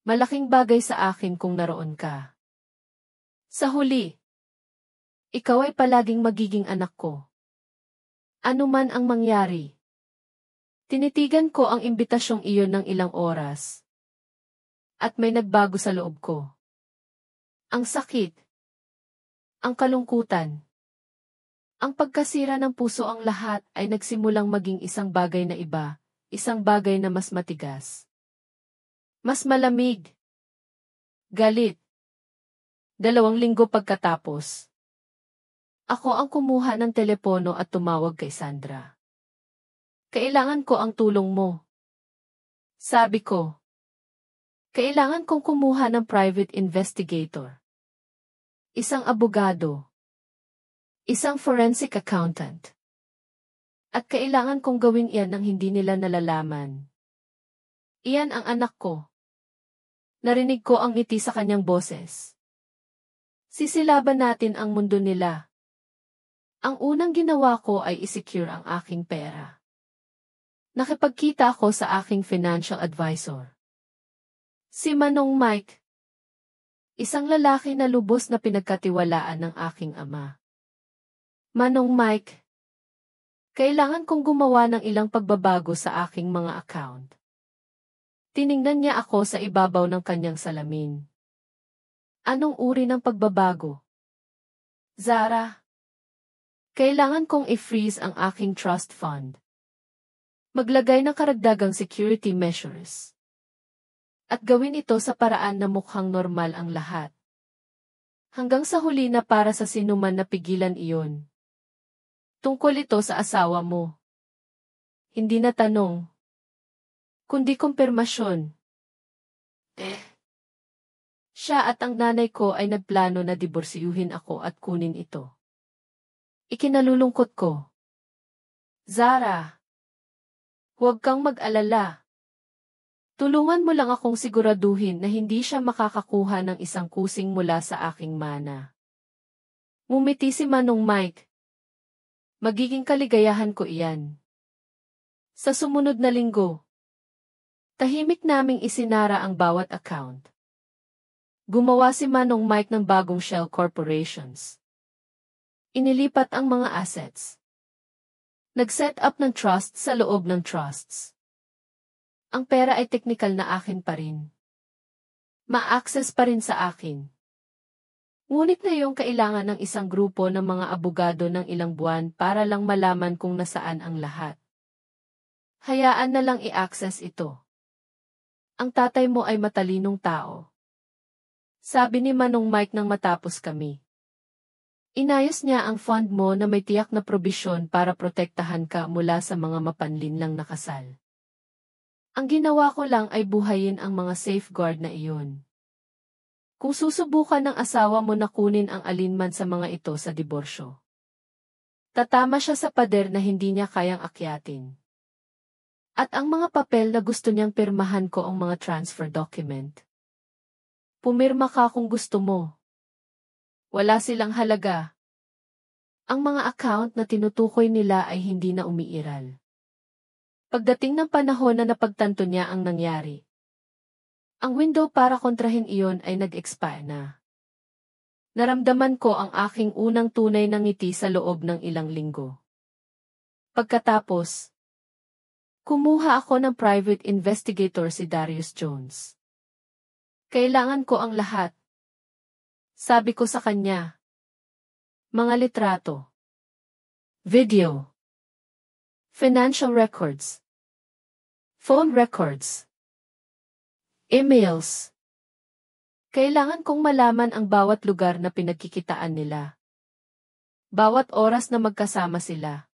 S1: Malaking bagay sa akin kung naroon ka. Sa huli, ikaw ay palaging magiging anak ko. Ano man ang mangyari. Tinitigan ko ang imbitasyong iyon ng ilang oras. At may nagbago sa loob ko. Ang sakit. Ang kalungkutan. Ang pagkasira ng puso ang lahat ay nagsimulang maging isang bagay na iba, isang bagay na mas matigas. Mas malamig. Galit. 2 linggo pagkatapos. Ako ang kumuha ng telepono at tumawag kay Sandra. Kailangan ko ang tulong mo. Sabi ko. Kailangan kong kumuha ng private investigator. Isang abogado. Isang forensic accountant. At kailangan kong gawin iyan nang hindi nila nalalaman. Iyan ang anak ko. Narinig ko ang ngiti sa kanyang boses. Sisilaban natin ang mundo nila. Ang unang ginawa ko ay isecure ang aking pera. Nakipagkita ako sa aking financial advisor. Si Manong Mike. Isang lalaki na lubos na pinagkatiwalaan ng aking ama. Manong Mike. Kailangan kong gumawa ng ilang pagbabago sa aking mga account. Tiningnan niya ako sa ibabaw ng kanyang salamin. Anong uri ng pagbabago? Zara. Kailangan kong i-freeze ang aking trust fund. Maglagay ng karagdagang security measures. At gawin ito sa paraan na mukhang normal ang lahat. Hanggang sa huli na para sa sinuman na pigilan iyon. Tungkol ito sa asawa mo. Hindi na tanong. Kundi kumpirmasyon. Siya at ang nanay ko ay nagplano na diborsiyuhin ako at kunin ito. Ikinalulungkot ko. Zara. Huwag kang mag-alala. Tulungan mo lang akong siguraduhin na hindi siya makakakuha ng isang kusing mula sa aking mana. Ngumiti si Manong Mike. Magiging kaligayahan ko iyan. Sa sumunod na linggo, tahimik naming isinara ang bawat account. Gumawa si Manong Mike ng bagong shell corporations. Inilipat ang mga assets. Nag-set up ng trust sa loob ng trusts. Ang pera ay teknikal na akin pa rin. Ma-access pa rin sa akin. Ngunit na iyong kailangan ng isang grupo ng mga abogado ng ilang buwan para lang malaman kung nasaan ang lahat. Hayaan na lang i-access ito. Ang tatay mo ay matalinong tao. Sabi ni Manong Mike nang matapos kami. Inayos niya ang fund mo na may tiyak na probisyon para protektahan ka mula sa mga mapanlinlang na kasal. Ang ginawa ko lang ay buhayin ang mga safeguard na iyon. Kung susubukan ng asawa mo na kunin ang alinman sa mga ito sa diborsyo, tatama siya sa pader na hindi niya kayang akyatin. At ang mga papel na gusto niyang pirmahan ko ang mga transfer document. Pumirma ka kung gusto mo. Wala silang halaga. Ang mga account na tinutukoy nila ay hindi na umiiral. Pagdating ng panahon na napagtanto niya ang nangyari, ang window para kontrahin iyon ay nag-expire na. Naramdaman ko ang aking unang tunay na ngiti sa loob ng ilang linggo. Pagkatapos, kumuha ako ng private investigator si Darius Jones. Kailangan ko ang lahat. Sabi ko sa kanya. Mga litrato. Video. Financial records. Phone records. Emails. Kailangan kong malaman ang bawat lugar na pinagkikitaan nila. Bawat oras na magkasama sila.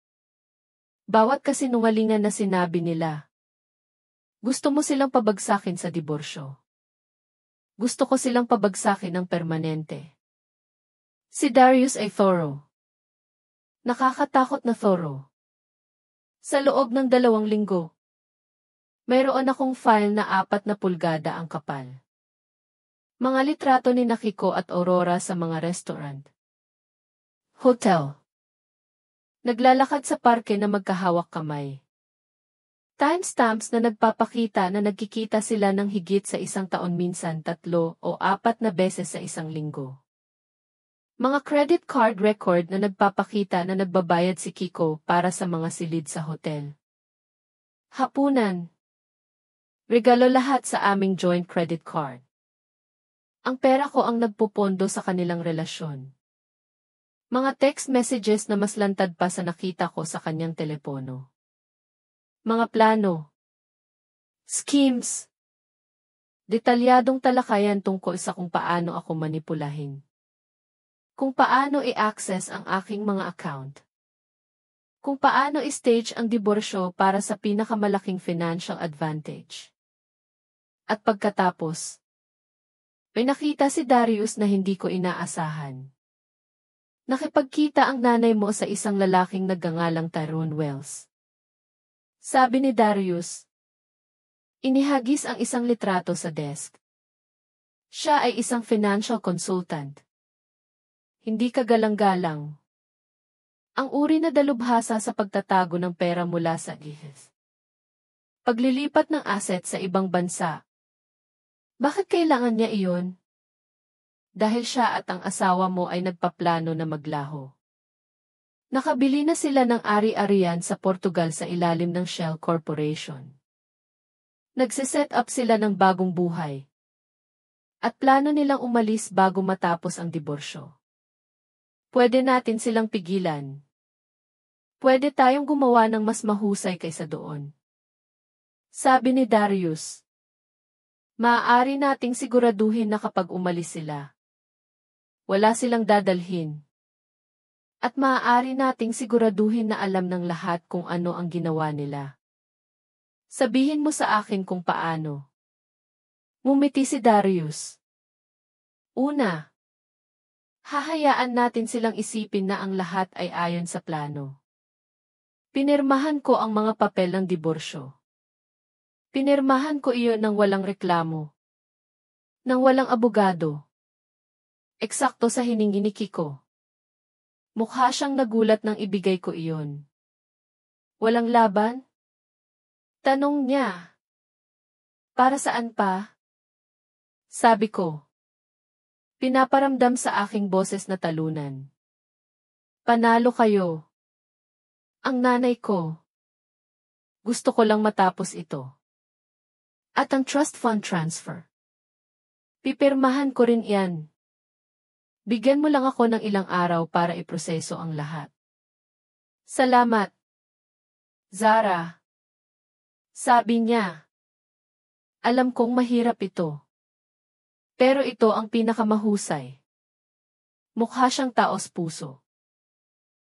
S1: Bawat kasinungalingan na sinabi nila. Gusto mo silang pabagsakin sa diborsyo. Gusto ko silang pabagsakin ng permanente. Si Darius ay thorough. Nakakatakot na thorough. Sa loob ng 2 linggo, mayroon akong file na 4 pulgada ang kapal. Mga litrato ni Nakiko at Aurora sa mga restaurant. Hotel. Naglalakad sa parke na magkahawak kamay. Timestamps na nagpapakita na nagkikita sila ng higit sa 1 taon, minsan 3 o 4 na beses sa 1 linggo. Mga credit card record na nagpapakita na nagbabayad si Kiko para sa mga silid sa hotel. Hapunan. Regalo lahat sa aming joint credit card. Ang pera ko ang nagpupondo sa kanilang relasyon. Mga text messages na mas lantad pa sa nakita ko sa kanyang telepono. Mga plano. Schemes. Detalyadong talakayan tungkol sa kung paano ako manipulahin. Kung paano i-access ang aking mga account. Kung paano i-stage ang diborsyo para sa pinakamalaking financial advantage. At pagkatapos, may nakita si Darius na hindi ko inaasahan. Nakipagkita ang nanay mo sa isang lalaking nagngangalang Tyrone Wells. Sabi ni Darius. Inihagis ang isang litrato sa desk. Siya ay isang financial consultant. Hindi kagalang-galang. Ang uri na dalubhasa sa pagtatago ng pera mula sa GIS. Paglilipat ng asset sa ibang bansa. Bakit kailangan niya iyon? Dahil siya at ang asawa mo ay nagpaplano na maglaho. Nakabili na sila ng ari-arian sa Portugal sa ilalim ng Shell Corporation. Nagsiset up sila ng bagong buhay. At plano nilang umalis bago matapos ang diborsyo. Pwede natin silang pigilan. Pwede tayong gumawa ng mas mahusay kaysa doon. Sabi ni Darius. Maaari nating siguraduhin na kapag umalis sila, wala silang dadalhin. At maaari nating siguraduhin na alam ng lahat kung ano ang ginawa nila. Sabihin mo sa akin kung paano. Ngumiti si Darius. Una, hahayaan natin silang isipin na ang lahat ay ayon sa plano. Pinirmahan ko ang mga papel ng diborsyo. Pinirmahan ko iyon ng walang reklamo. Nang walang abogado. Eksakto sa hiningi ni Kiko. Mukha siyang nagulat nang ibigay ko iyon. Walang laban? Tanong niya. Para saan pa? Sabi ko. Pinaparamdam sa aking boses na talunan. Panalo kayo. Ang nanay ko. Gusto ko lang matapos ito. At ang trust fund transfer. Pipirmahan ko rin iyan. Bigyan mo lang ako ng ilang araw para iproseso ang lahat. Salamat. Zara. Sabi niya. Alam kong mahirap ito. Pero ito ang pinakamahusay. Mukha siyang taos puso.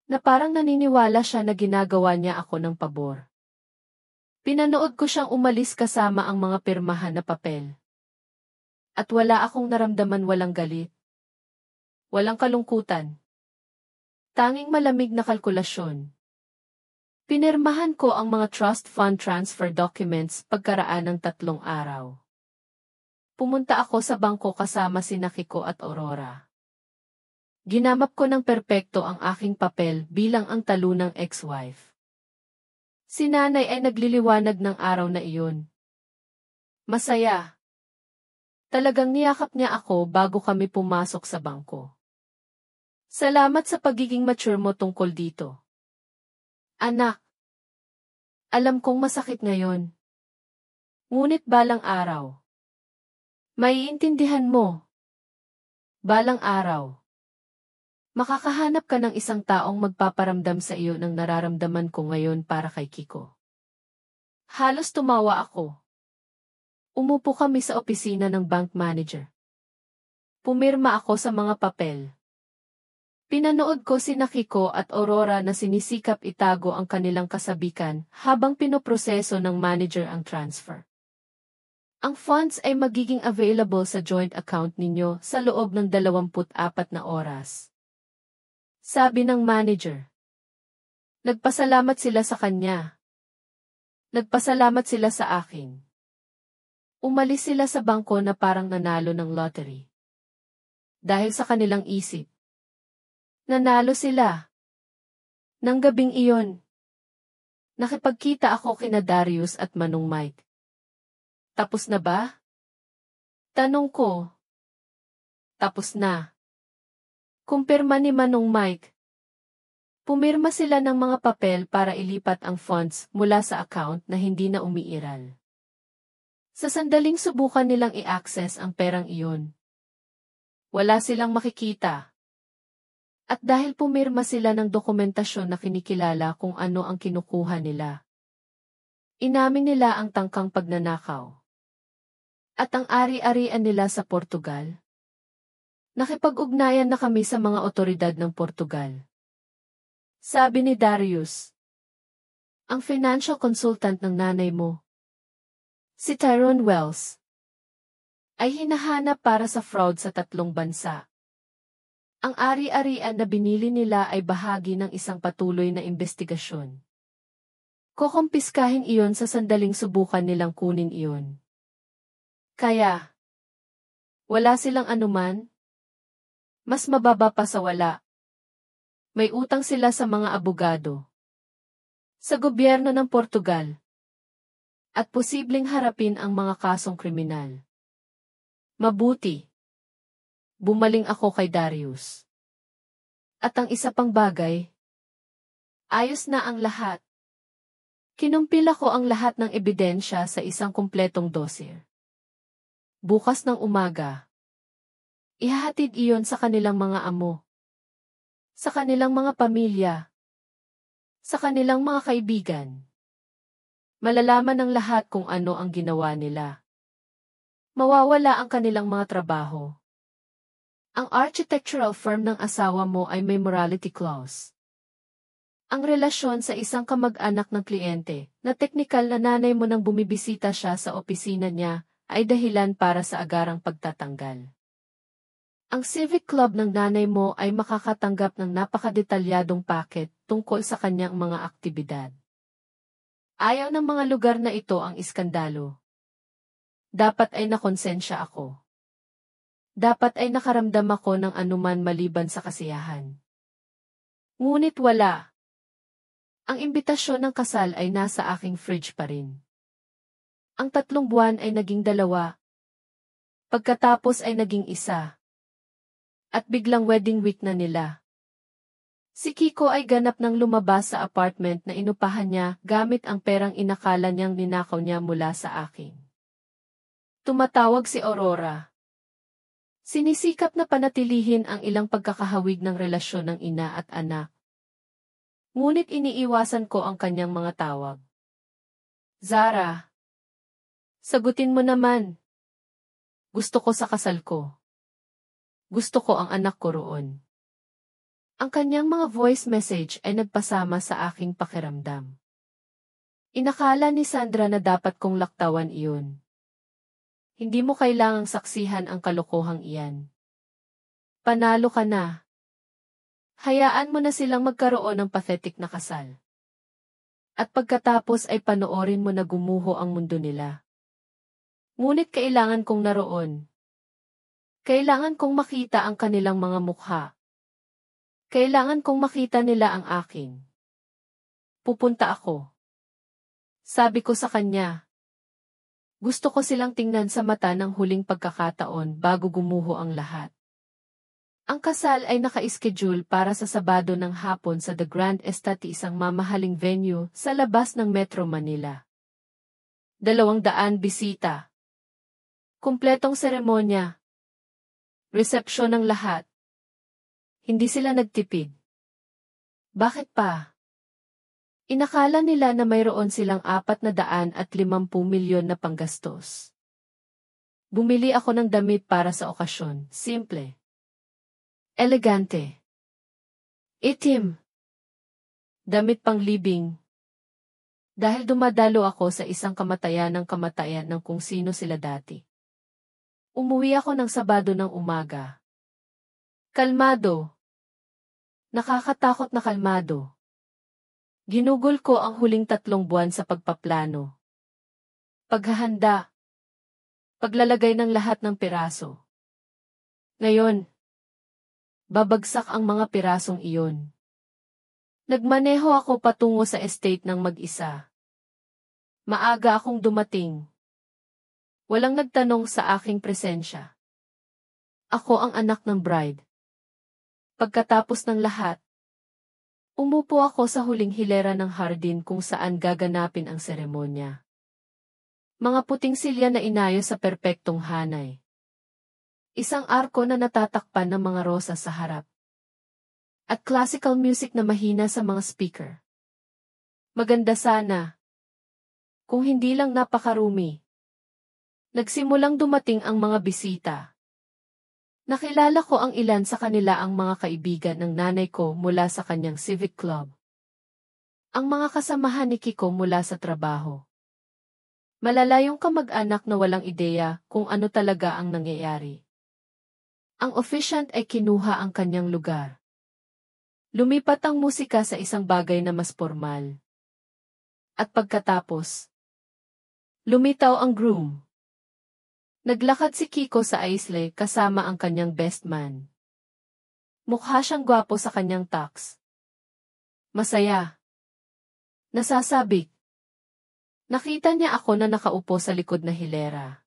S1: Na parang naniniwala siya na ginagawa niya ako ng pabor. Pinanood ko siyang umalis kasama ang mga pirmahan na papel. At wala akong naramdaman walang galit. Walang kalungkutan. Tanging malamig na kalkulasyon. Pinirmahan ko ang mga trust fund transfer documents pagkaraan ng 3 araw. Pumunta ako sa bangko kasama sina Kiko at Aurora. Ginamap ko ng perpekto ang aking papel bilang ang talunang ex-wife. Si nanay ay nagliliwanag ng araw na iyon. Masaya. Talagang niyakap niya ako bago kami pumasok sa bangko. Salamat sa pagiging mature mo tungkol dito. Anak. Alam kong masakit ngayon. Ngunit balang araw. Maiintindihan mo. Balang araw. Makakahanap ka ng isang taong magpaparamdam sa iyo ng nararamdaman ko ngayon para kay Kiko. Halos tumawa ako. Umupo kami sa opisina ng bank manager. Pumirma ako sa mga papel. Pinanood ko sina Kiko at Aurora na sinisikap itago ang kanilang kasabikan habang pinoproseso ng manager ang transfer. Ang funds ay magiging available sa joint account ninyo sa loob ng 24 na oras. Sabi ng manager. Nagpasalamat sila sa kanya. Nagpasalamat sila sa akin. Umalis sila sa bangko na parang nanalo ng lottery. Dahil sa kanilang isip. Nanalo sila. Nang gabing iyon. Nakipagkita ako kina Darius at Manong Mike. Tapos na ba? Tanong ko. Tapos na. Kumpirma ni Manong Mike. Pumirma sila ng mga papel para ilipat ang funds mula sa account na hindi na umiiral. Sa sandaling subukan nilang i-access ang perang iyon. Wala silang makikita. At dahil pumirma sila ng dokumentasyon na kinikilala kung ano ang kinukuha nila. Inamin nila ang tangkang pagnanakaw. At ang ari-arian nila sa Portugal. Nakipag-ugnayan na kami sa mga otoridad ng Portugal. Sabi ni Darius. Ang financial consultant ng nanay mo. Si Tyrone Wells. Ay hinahanap para sa fraud sa 3 bansa. Ang ari-arian na binili nila ay bahagi ng isang patuloy na investigasyon. Kukumpiskahin iyon sa sandaling subukan nilang kunin iyon. Kaya, wala silang anuman? Mas mababa pa sa wala. May utang sila sa mga abogado. Sa gobyerno ng Portugal. At posibleng harapin ang mga kasong kriminal. Mabuti. Bumaling ako kay Darius. At ang isa pang bagay, ayos na ang lahat. Kinumpil ako ang lahat ng ebidensya sa isang kumpletong dossier. Bukas ng umaga, ihahatid iyon sa kanilang mga amo, sa kanilang mga pamilya, sa kanilang mga kaibigan. Malalaman ng lahat kung ano ang ginawa nila. Mawawala ang kanilang mga trabaho. Ang architectural firm ng asawa mo ay may morality clause. Ang relasyon sa isang kamag-anak ng kliyente, na teknikal na nanay mo nang bumibisita siya sa opisina niya, ay dahilan para sa agarang pagtatanggal. Ang civic club ng nanay mo ay makakatanggap ng napakadetalyadong packet tungkol sa kanyang mga aktibidad. Ayaw ng mga lugar na ito ang iskandalo. Dapat ay nakonsensya ako. Dapat ay nakaramdam ako ng anuman maliban sa kasiyahan. Ngunit wala. Ang imbitasyon ng kasal ay nasa aking fridge pa rin. Ang 3 buwan ay naging 2. Pagkatapos ay naging 1. At biglang wedding week na nila. Si Kiko ay ganap nang lumabas sa apartment na inupahan niya gamit ang perang inakala niyang ninakaw niya mula sa akin. Tumatawag si Aurora. Sinisikap na panatilihin ang ilang pagkakahawig ng relasyon ng ina at anak. Ngunit iniiwasan ko ang kanyang mga tawag. Zara. Sagutin mo naman. Gusto ko sa kasal ko. Gusto ko ang anak ko roon. Ang kanyang mga voice message ay nagpasama sa aking pakiramdam. Inakala ni Sandra na dapat kong laktawan iyon. Hindi mo kailangang saksihan ang kalokohang iyan. Panalo ka na. Hayaan mo na silang magkaroon ng pathetic na kasal. At pagkatapos ay panoorin mo na gumuho ang mundo nila. Ngunit kailangan kong naroon. Kailangan kong makita ang kanilang mga mukha. Kailangan kong makita nila ang akin. Pupunta ako. Sabi ko sa kanya. Gusto ko silang tingnan sa mata ng huling pagkakataon bago gumuho ang lahat. Ang kasal ay naka-schedule para sa Sabado ng hapon sa The Grand Estate, isang mamahaling venue sa labas ng Metro Manila. 200 bisita. Kumpletong seremonya. Resepsyon ng lahat. Hindi sila nagtipid. Bakit pa? Inakala nila na mayroon silang 450 milyon na panggastos. Bumili ako ng damit para sa okasyon, simple. Elegante. Itim. Damit pang libing. Dahil dumadalo ako sa isang kamatayan ng kung sino sila dati. Umuwi ako ng Sabado ng umaga. Kalmado. Nakakatakot na kalmado. Ginugol ko ang huling 3 buwan sa pagpaplano. Paghahanda. Paglalagay ng lahat ng piraso. Ngayon, babagsak ang mga pirasong iyon. Nagmaneho ako patungo sa estate ng mag-isa. Maaga akong dumating. Walang nagtanong sa aking presensya. Ako ang anak ng bride. Pagkatapos ng lahat, umupo ako sa huling hilera ng hardin kung saan gaganapin ang seremonya. Mga puting silya na inayos sa perpektong hanay. Isang arko na natatakpan ng mga rosa sa harap. At classical music na mahina sa mga speaker. Maganda sana. Kung hindi lang napakarumi. Nagsimulang dumating ang mga bisita. Nakilala ko ang ilan sa kanila, ang mga kaibigan ng nanay ko mula sa kanyang civic club. Ang mga kasamahan ni Kiko mula sa trabaho. Malalayong kamag-anak na walang ideya kung ano talaga ang nangyayari. Ang officiant ay kinuha ang kanyang lugar. Lumipat ang musika sa isang bagay na mas formal. At pagkatapos, lumitaw ang groom. Naglakad si Kiko sa aisle kasama ang kanyang best man. Mukha siyang gwapo sa kanyang tux. Masaya. Nasasabik. Nakita niya ako na nakaupo sa likod na hilera.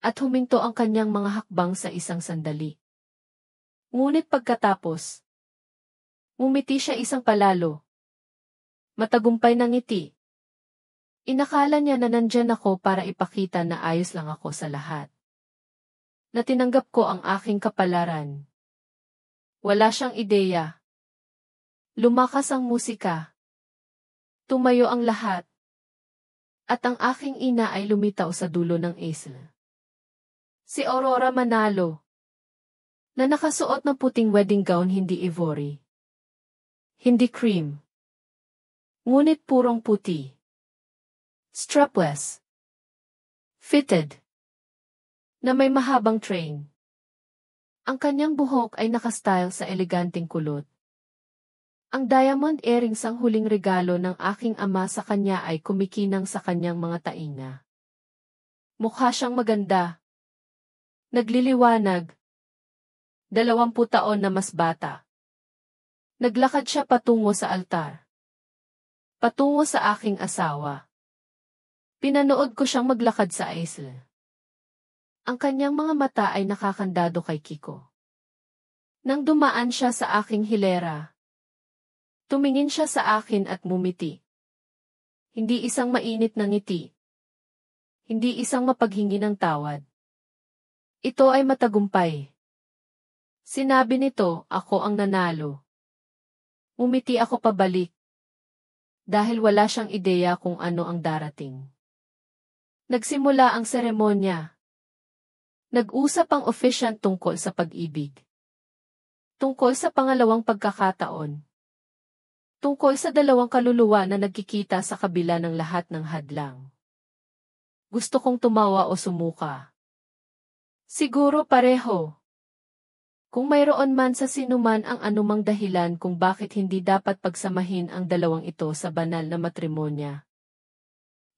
S1: At huminto ang kanyang mga hakbang sa isang sandali. Ngunit pagkatapos, ngumiti siya isang palalo. Matagumpay na ngiti. Inakala niya na nandyan ako para ipakita na ayos lang ako sa lahat. Na tinanggap ko ang aking kapalaran. Wala siyang ideya. Lumakas ang musika. Tumayo ang lahat. At ang aking ina ay lumitaw sa dulo ng isla. Si Aurora Manalo. Na nakasuot ng puting wedding gown hindi ivory. Hindi cream. Ngunit purong puti. Strapless. Fitted. Na may mahabang train. Ang kanyang buhok ay nakastyle sa eleganteng kulot. Ang diamond earrings ang huling regalo ng aking ama sa kanya ay kumikinang sa kanyang mga tainga. Mukha siyang maganda. Nagliliwanag. 20 taon na mas bata. Naglakad siya patungo sa altar. Patungo sa aking asawa. Pinanood ko siyang maglakad sa aisle. Ang kanyang mga mata ay nakakandado kay Kiko. Nang dumaan siya sa aking hilera, tumingin siya sa akin at mumiti. Hindi isang mainit na ngiti. Hindi isang mapaghingi ng tawad. Ito ay matagumpay. Sinabi nito, ako ang nanalo. Umiti ako pabalik. Dahil wala siyang ideya kung ano ang darating. Nagsimula ang seremonya. Nag-usap ang officiant tungkol sa pag-ibig. Tungkol sa pangalawang pagkakataon. Tungkol sa dalawang kaluluwa na nagkikita sa kabila ng lahat ng hadlang. Gusto kong tumawa o sumuka. Siguro pareho. Kung mayroon man sa sinuman ang anumang dahilan kung bakit hindi dapat pagsamahin ang dalawang ito sa banal na matrimonya.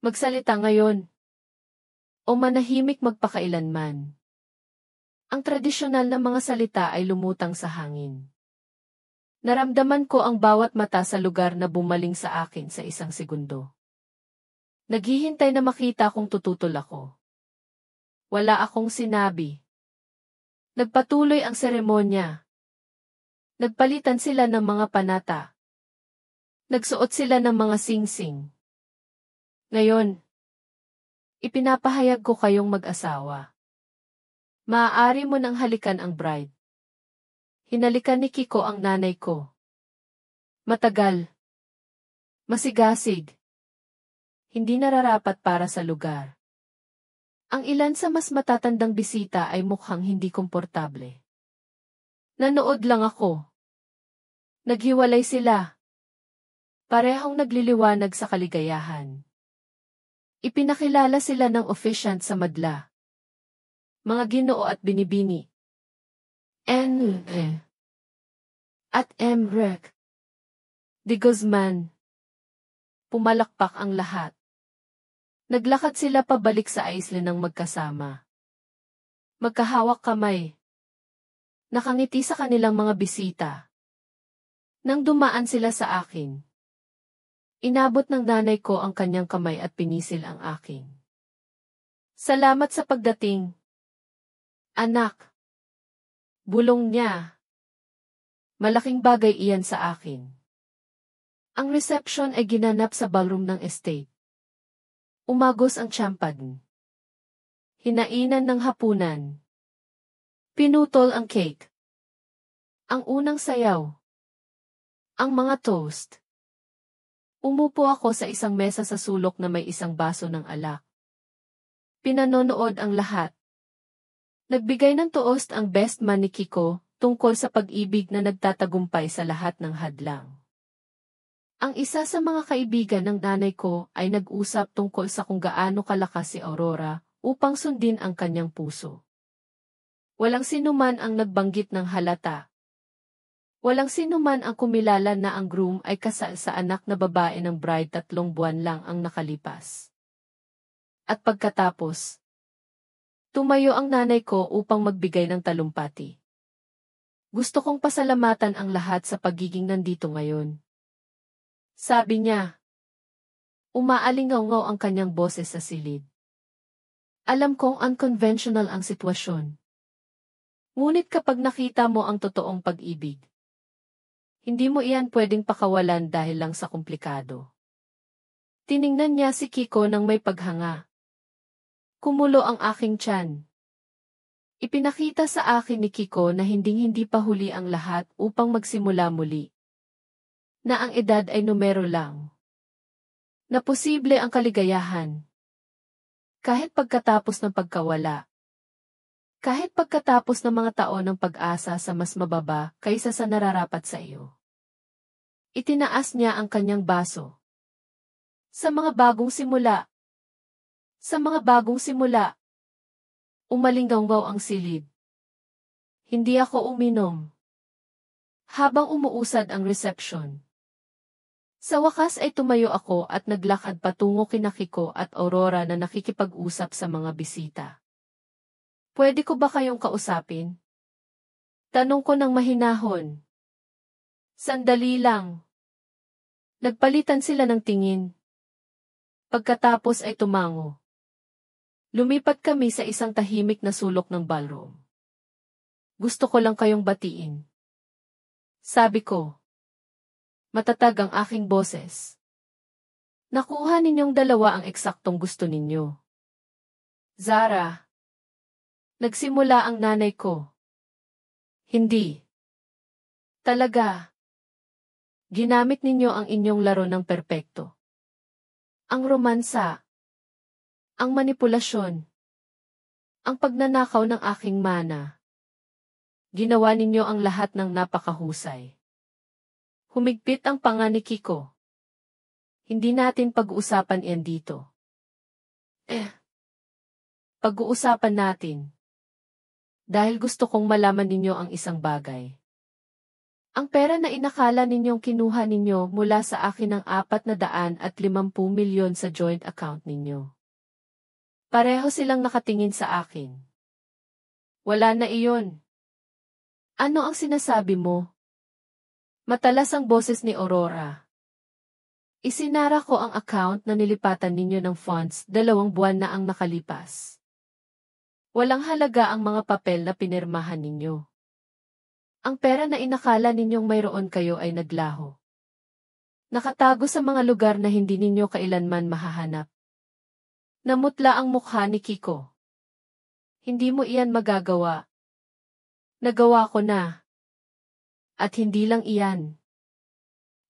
S1: Magsalita ngayon. O manahimik magpakailanman. Ang tradisyonal na mga salita ay lumutang sa hangin. Naramdaman ko ang bawat mata sa lugar na bumaling sa akin sa isang segundo. Naghihintay na makita kung tututol ako. Wala akong sinabi. Nagpatuloy ang seremonya. Nagpalitan sila ng mga panata. Nagsuot sila ng mga singsing. Ngayon, ipinapahayag ko kayong mag-asawa. Maaari mo nang halikan ang bride. Hinalikan ni Kiko ang nanay ko. Matagal. Masigasig. Hindi nararapat para sa lugar. Ang ilan sa mas matatandang bisita ay mukhang hindi komportable. Nanood lang ako. Naghiwalay sila. Parehong nagliliwanag sa kaligayahan. Ipinakilala sila ng officiant sa madla. Mga ginoo at binibini. At Emrek. Di Guzman. Pumalakpak ang lahat. Naglakad sila pabalik sa aisle ng magkasama. Magkahawak kamay. Nakangiti sa kanilang mga bisita. Nang dumaan sila sa akin, inabot ng nanay ko ang kanyang kamay at pinisil ang akin. Salamat sa pagdating. Anak. Bulong niya. Malaking bagay iyan sa akin. Ang reception ay ginanap sa ballroom ng estate. Umagos ang champagne. Hinainan ng hapunan. Pinutol ang cake. Ang unang sayaw. Ang mga toast. Umupo ako sa isang mesa sa sulok na may isang baso ng alak. Pinanonood ang lahat. Nagbigay ng toast ang best man ni Kiko tungkol sa pag-ibig na nagtatagumpay sa lahat ng hadlang. Ang isa sa mga kaibigan ng nanay ko ay nag-usap tungkol sa kung gaano kalakas si Aurora upang sundin ang kanyang puso. Walang sinuman ang nagbanggit ng halata. Walang sinuman ang kumilala na ang groom ay kasal sa anak na babae ng bride 3 buwan lang ang nakalipas. At pagkatapos, tumayo ang nanay ko upang magbigay ng talumpati. Gusto kong pasalamatan ang lahat sa pagiging nandito ngayon. Sabi niya. Umaalingaw-ngaw ang kanyang boses sa silid. Alam kong unconventional ang sitwasyon. Ngunit kapag nakita mo ang totoong pag-ibig, hindi mo iyan pwedeng pakawalan dahil lang sa komplikado. Tiningnan niya si Kiko nang may paghanga. Kumulo ang aking tiyan. Ipinakita sa akin ni Kiko na hinding-hindi pa huli ang lahat upang magsimula muli. Na ang edad ay numero lang. Na posible ang kaligayahan. Kahit pagkatapos ng pagkawala. Kahit pagkatapos ng mga taon ng pag-asa sa mas mababa kaysa sa nararapat sa iyo. Itinaas niya ang kanyang baso. Sa mga bagong simula. Sa mga bagong simula. Umalinggaw ang silid. Hindi ako uminom. Habang umuusad ang reception. Sa wakas ay tumayo ako at naglakad patungo kina Kiko at Aurora na nakikipag-usap sa mga bisita. Pwede ko ba kayong kausapin? Tanong ko ng mahinahon. Sandali lang. Nagpalitan sila ng tingin. Pagkatapos ay tumango. Lumipat kami sa isang tahimik na sulok ng ballroom. Gusto ko lang kayong batiin. Sabi ko. Matatag ang aking boses. Nakuha ninyong dalawa ang eksaktong gusto ninyo. Zara. Nagsimula ang nanay ko. Hindi. Talaga. Ginamit ninyo ang inyong laro ng perpekto. Ang romansa. Ang manipulasyon. Ang pagnanakaw ng aking mana. Ginawa ninyo ang lahat ng napakahusay. Humigpit ang panga ni Kiko. Hindi natin pag-uusapan yan dito. Pag-uusapan natin. Dahil gusto kong malaman ninyo ang isang bagay. Ang pera na inakala ninyong kinuha ninyo mula sa akin ng 450 milyon sa joint account ninyo. Pareho silang nakatingin sa akin. Wala na iyon. Ano ang sinasabi mo? Matalas ang boses ni Aurora. Isinara ko ang account na nilipatan ninyo ng funds 2 buwan na ang nakalipas. Walang halaga ang mga papel na pinirmahan ninyo. Ang pera na inakala ninyong mayroon kayo ay naglaho. Nakatago sa mga lugar na hindi ninyo kailanman mahahanap. Namutla ang mukha ni Kiko. Hindi mo iyan magagawa. Nagawa ko na. At hindi lang iyan.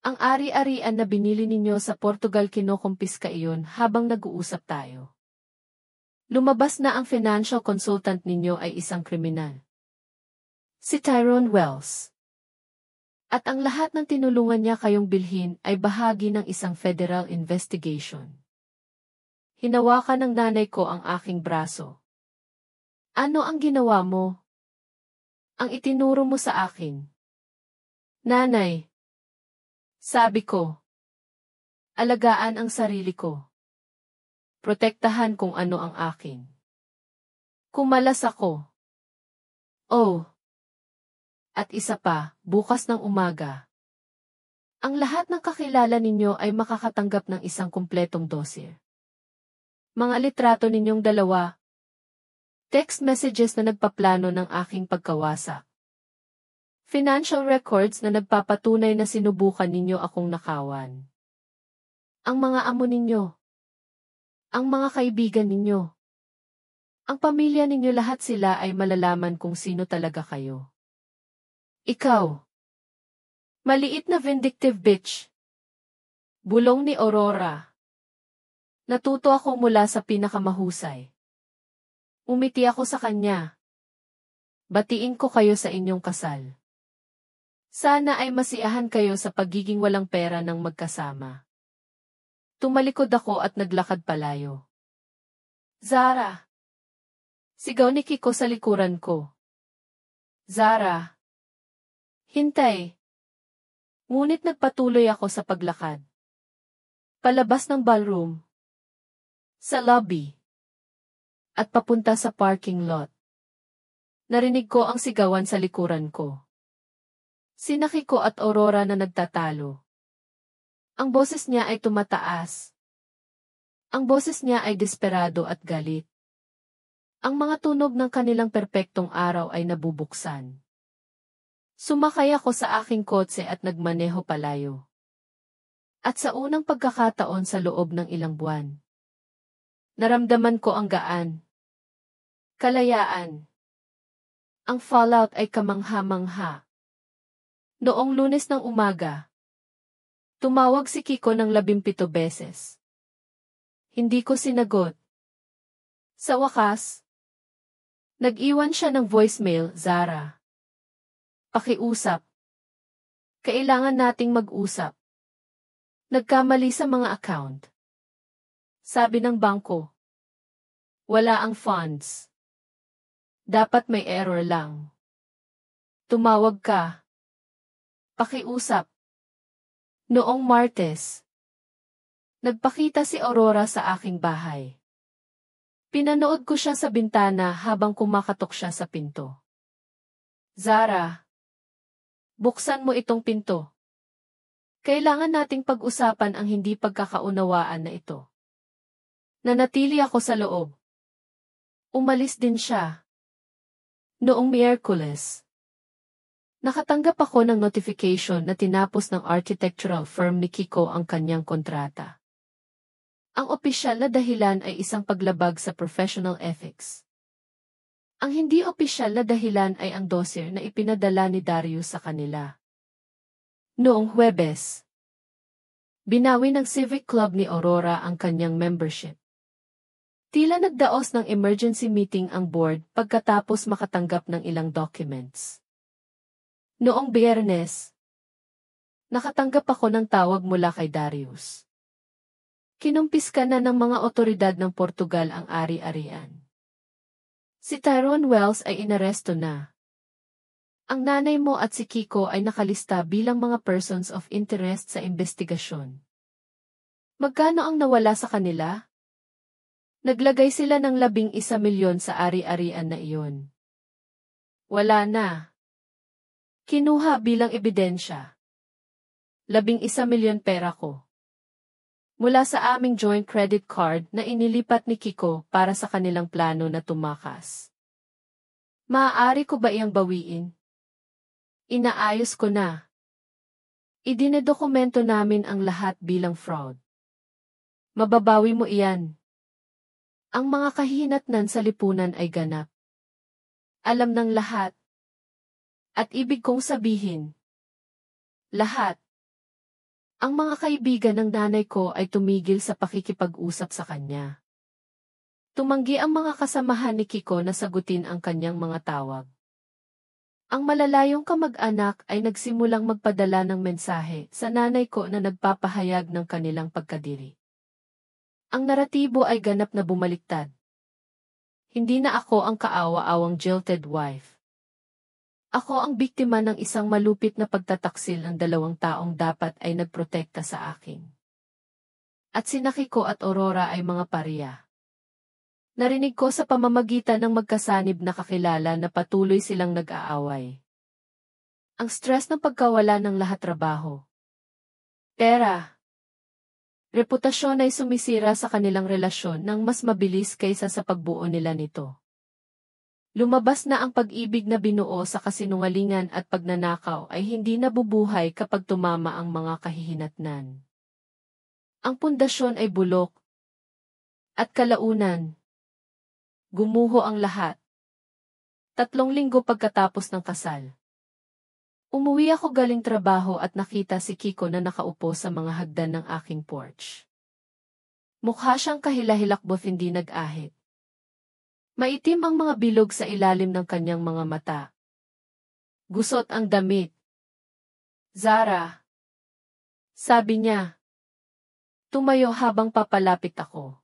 S1: Ang ari-arian na binili ninyo sa Portugal kinokumpiska iyon habang nag-uusap tayo. Lumabas na ang financial consultant ninyo ay isang kriminal. Si Tyrone Wells. At ang lahat ng tinulungan niya kayong bilhin ay bahagi ng isang federal investigation. Hinawakan ng nanay ko ang aking braso. Ano ang ginawa mo? Ang itinuro mo sa akin. Nanay. Sabi ko. Alagaan ang sarili ko. Protektahan kung ano ang akin. Kumalas ako. Oh. At isa pa, bukas ng umaga. Ang lahat ng kakilala ninyo ay makakatanggap ng isang kumpletong dosye. Mga litrato ninyong dalawa. Text messages na nagpaplano ng aking pagkawasak. Financial records na nagpapatunay na sinubukan ninyo akong nakawan. Ang mga amo ninyo. Ang mga kaibigan ninyo. Ang pamilya ninyo lahat sila ay malalaman kung sino talaga kayo. Ikaw. Maliit na vindictive bitch. Bulong ni Aurora. Natuto ako mula sa pinakamahusay. Umiti ako sa kanya. Batiin ko kayo sa inyong kasal. Sana ay masiyahan kayo sa pagiging walang pera ng magkasama. Tumalikod ako at naglakad palayo. Zara! Sigaw ni Kiko sa likuran ko. Zara. Hintay. Ngunit nagpatuloy ako sa paglakad. Palabas ng ballroom. Sa lobby. At papunta sa parking lot. Narinig ko ang sigawan sa likuran ko. Sina Kiko at Aurora na nagtatalo. Ang boses niya ay tumataas. Ang boses niya ay desperado at galit. Ang mga tunog ng kanilang perpektong araw ay nabubuksan. Sumakay ako sa aking kotse at nagmaneho palayo. At sa unang pagkakataon sa loob ng ilang buwan, naramdaman ko ang gaan. Kalayaan. Ang fallout ay kamangha-mangha. Noong Lunes ng umaga, tumawag si Kiko ng 17 beses. Hindi ko sinagot. Sa wakas, nag-iwan siya ng voicemail, Zara. Pakiusap. Kailangan nating mag-usap. Nagkamali sa mga account. Sabi ng bangko. Wala ang funds. Dapat may error lang. Tumawag ka. Pakiusap. Noong Martes, nagpakita si Aurora sa aking bahay. Pinanood ko siya sa bintana habang kumakatok siya sa pinto. Zara, buksan mo itong pinto. Kailangan nating pag-usapan ang hindi pagkakaunawaan na ito. Nanatili ako sa loob. Umalis din siya. Noong Miyerkules, nakatanggap ako ng notification na tinapos ng architectural firm ni Kiko ang kanyang kontrata. Ang opisyal na dahilan ay isang paglabag sa professional ethics. Ang hindi opisyal na dahilan ay ang dossier na ipinadala ni Darius sa kanila. Noong Huwebes, binawi ng Civic Club ni Aurora ang kanyang membership. Tila nagdaos ng emergency meeting ang board pagkatapos makatanggap ng ilang documents. Noong Biyernes, nakatanggap ako ng tawag mula kay Darius. Kinumpiska na ng mga otoridad ng Portugal ang ari-arian. Si Tyrone Wells ay inaresto na. Ang nanay mo at si Kiko ay nakalista bilang mga persons of interest sa investigasyon. Magkano ang nawala sa kanila? Naglagay sila ng 11 milyon sa ari-arian na iyon. Wala na. Kinuha bilang ebidensya. 11 milyon pera ko. Mula sa aming joint credit card na inilipat ni Kiko para sa kanilang plano na tumakas. Maaari ko ba iyang bawiin? Inaayos ko na. Idinedokumento namin ang lahat bilang fraud. Mababawi mo iyan. Ang mga kahihinatnan sa lipunan ay ganap. Alam ng lahat. At ibig kong sabihin, lahat. Ang mga kaibigan ng nanay ko ay tumigil sa pakikipag-usap sa kanya. Tumanggi ang mga kasamahan ni Kiko na sagutin ang kanyang mga tawag. Ang malalayong kamag-anak ay nagsimulang magpadala ng mensahe sa nanay ko na nagpapahayag ng kanilang pagkadiri. Ang naratibo ay ganap na bumaliktad. Hindi na ako ang kaawa-awang jilted wife. Ako ang biktima ng isang malupit na pagtataksil ng 2 taong dapat ay nagprotekta sa akin. At sina Kiko at Aurora ay mga pariya. Narinig ko sa pamamagitan ng magkasanib na kakilala na patuloy silang nag-aaway. Ang stress ng pagkawala ng lahat trabaho. Pera. Reputasyon ay sumisira sa kanilang relasyon ng mas mabilis kaysa sa pagbuo nila nito. Lumabas na ang pag-ibig na binuo sa kasinungalingan at pagnanakaw ay hindi nabubuhay kapag tumama ang mga kahihinatnan. Ang pundasyon ay bulok. At kalaunan, gumuho ang lahat. 3 linggo pagkatapos ng kasal. Umuwi ako galing trabaho at nakita si Kiko na nakaupo sa mga hagdan ng aking porch. Mukha siyang kahilahilakbot hindi nag-ahit. Maitim ang mga bilog sa ilalim ng kanyang mga mata. Gusot ang damit. Zara. Sabi niya. Tumayo habang papalapit ako.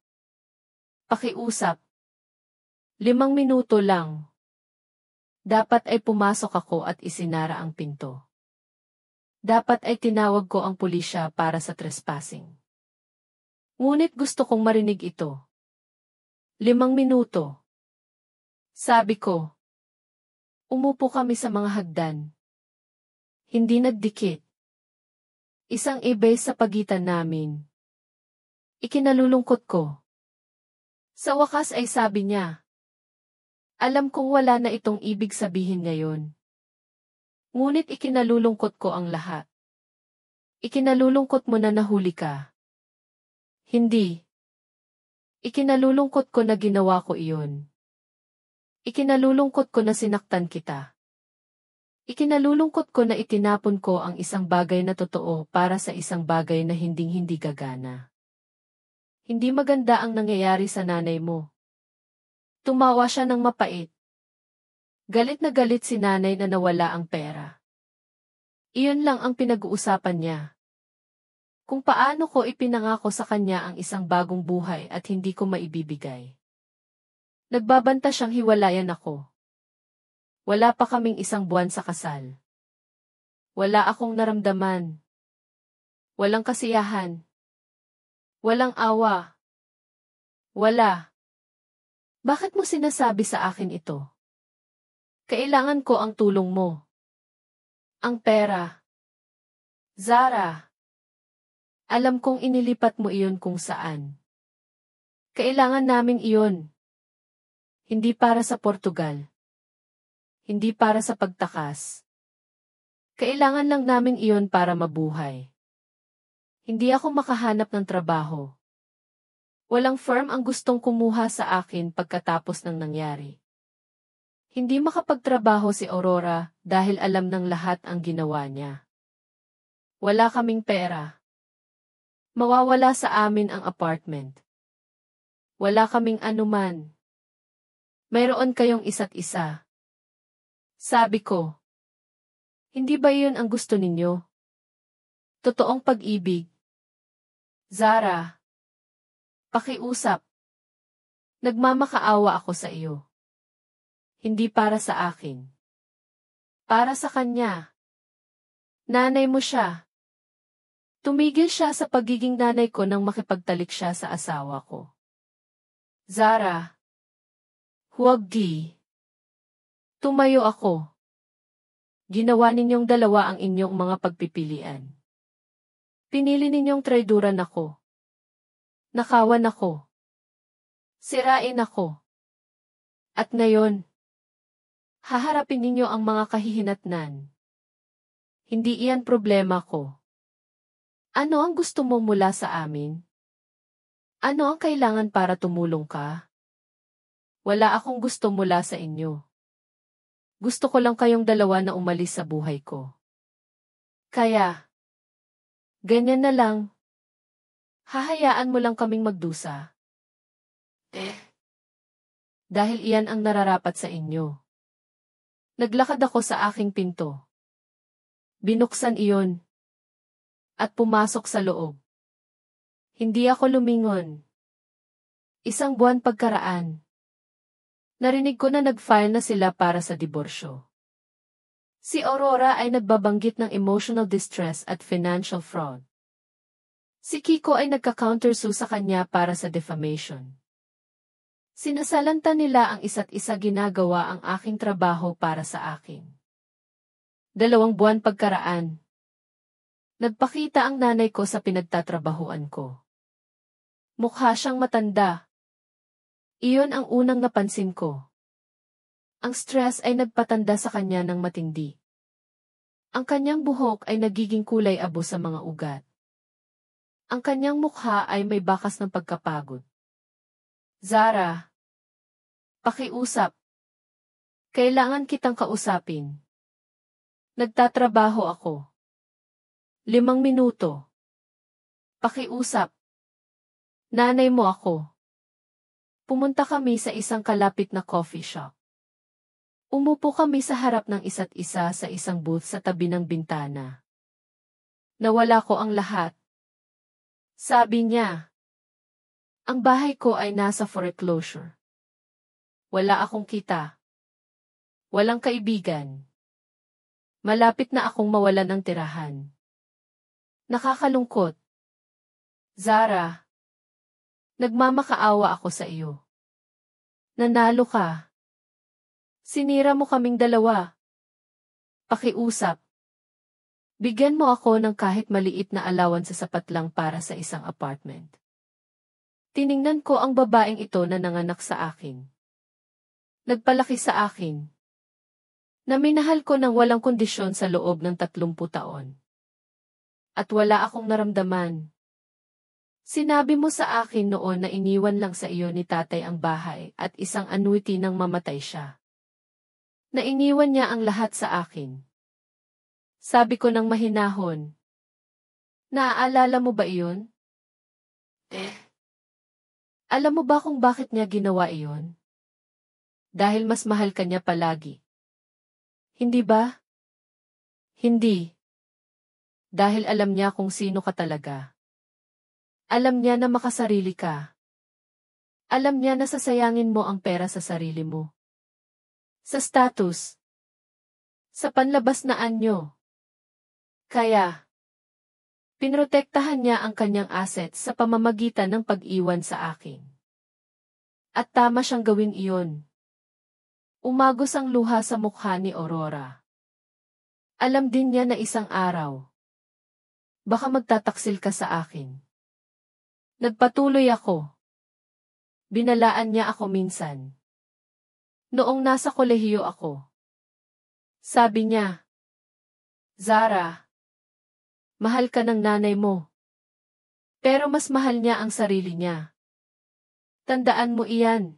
S1: Pakiusap. 5 minuto lang. Dapat ay pumasok ako at isinara ang pinto. Dapat ay tinawag ko ang pulisya para sa trespassing. Ngunit gusto kong marinig ito. 5 minuto. Sabi ko. Umupo kami sa mga hagdan. Hindi nagdikit. Isang ebay sa pagitan namin. Ikinalulungkot ko. Sa wakas ay sabi niya. Alam kong wala na itong ibig sabihin ngayon. Ngunit ikinalulungkot ko ang lahat. Ikinalulungkot mo na nahuli ka. Hindi. Ikinalulungkot ko na ginawa ko iyon. Ikinalulungkot ko na sinaktan kita. Ikinalulungkot ko na itinapon ko ang isang bagay na totoo para sa isang bagay na hinding-hindi gagana. Hindi maganda ang nangyayari sa nanay mo. Tumawa siya ng mapait. Galit na galit si nanay na nawala ang pera. Iyon lang ang pinag-uusapan niya. Kung paano ko ipinangako sa kanya ang isang bagong buhay at hindi ko maibibigay. Nagbabanta siyang hiwalayan ako. Wala pa kaming 1 buwan sa kasal. Wala akong naramdaman. Walang kasiyahan. Walang awa. Wala. Bakit mo sinasabi sa akin ito? Kailangan ko ang tulong mo. Ang pera. Zara. Alam kong inilipat mo iyon kung saan. Kailangan namin iyon. Hindi para sa Portugal. Hindi para sa pagtakas. Kailangan lang namin iyon para mabuhay. Hindi ako makahanap ng trabaho. Walang firm ang gustong kumuha sa akin pagkatapos ng nangyari. Hindi makapagtrabaho si Aurora dahil alam ng lahat ang ginawa niya. Wala kaming pera. Mawawala sa amin ang apartment. Wala kaming anuman. Mayroon kayong isa't isa. Sabi ko. Hindi ba yun ang gusto ninyo? Totoong pag-ibig. Zara. Pakiusap. Nagmamakaawa ako sa iyo. Hindi para sa akin. Para sa kanya. Nanay mo siya. Tumigil siya sa pagiging nanay ko nang makipagtalik siya sa asawa ko. Zara. Huwag di. Tumayo ako. Ginawa ninyong dalawa ang inyong mga pagpipilian. Pinili ninyong traiduran ako. Nakawan ako. Sirain ako. At ngayon, haharapin ninyo ang mga kahihinatnan. Hindi iyan problema ko. Ano ang gusto mo mula sa amin? Ano ang kailangan para tumulong ka? Wala akong gusto mula sa inyo. Gusto ko lang kayong dalawa na umalis sa buhay ko. Kaya, ganyan na lang. Hahayaan mo lang kaming magdusa. Dahil iyan ang nararapat sa inyo. Naglakad ako sa aking pinto. Binuksan iyon. At pumasok sa loob. Hindi ako lumingon. 1 buwan pagkaraan. Narinig ko na nag-file na sila para sa diborsyo. Si Aurora ay nagbabanggit ng emotional distress at financial fraud. Si Kiko ay nagka-countersue sa kanya para sa defamation. Sinasalanta nila ang isa't isa ginagawa ang aking trabaho para sa akin. 2 buwan pagkaraan. Nagpakita ang nanay ko sa pinagtatrabahuan ko. Mukha siyang matanda. Iyon ang unang napansin ko. Ang stress ay nagpatanda sa kanya ng matindi. Ang kanyang buhok ay nagiging kulay abo sa mga ugat. Ang kanyang mukha ay may bakas ng pagkapagod. Zara. Pakiusap. Kailangan kitang kausapin. Nagtatrabaho ako. 5 minuto. Pakiusap. Nanay mo ako. Pumunta kami sa isang kalapit na coffee shop. Umupo kami sa harap ng isa't isa sa isang booth sa tabi ng bintana. Nawala ko ang lahat. Sabi niya, ang bahay ko ay nasa foreclosure. Wala akong kita. Walang kaibigan. Malapit na akong mawalan ng tirahan. Nakakalungkot. Zara. Nagmamakaawa ako sa iyo. Nanalo ka. Sinira mo kaming dalawa. Pakiusap. Bigyan mo ako ng kahit maliit na allowance sa sapat lang para sa isang apartment. Tiningnan ko ang babaeng ito na nanganak sa akin. Nagpalaki sa akin. Na minahal ko ng walang kondisyon sa loob ng 30 taon. At wala akong naramdaman. Sinabi mo sa akin noon na iniwan lang sa iyo ni tatay ang bahay at isang annuity nang mamatay siya. Na iniwan niya ang lahat sa akin. Sabi ko ng mahinahon. Naaalala mo ba iyon? Alam mo ba kung bakit niya ginawa iyon? Dahil mas mahal ka niya palagi. Hindi ba? Hindi. Dahil alam niya kung sino ka talaga. Alam niya na makasarili ka. Alam niya na sasayangin mo ang pera sa sarili mo. Sa status. Sa panlabas na anyo. Kaya, pinrotektahan niya ang kanyang assets sa pamamagitan ng pag-iwan sa akin. At tama siyang gawin iyon. Umagos ang luha sa mukha ni Aurora. Alam din niya na isang araw. Baka magtataksil ka sa akin. Nagpatuloy ako. Binalaan niya ako minsan. Noong nasa kolehiyo ako. Sabi niya, Zara, mahal ka ng nanay mo. Pero mas mahal niya ang sarili niya. Tandaan mo iyan.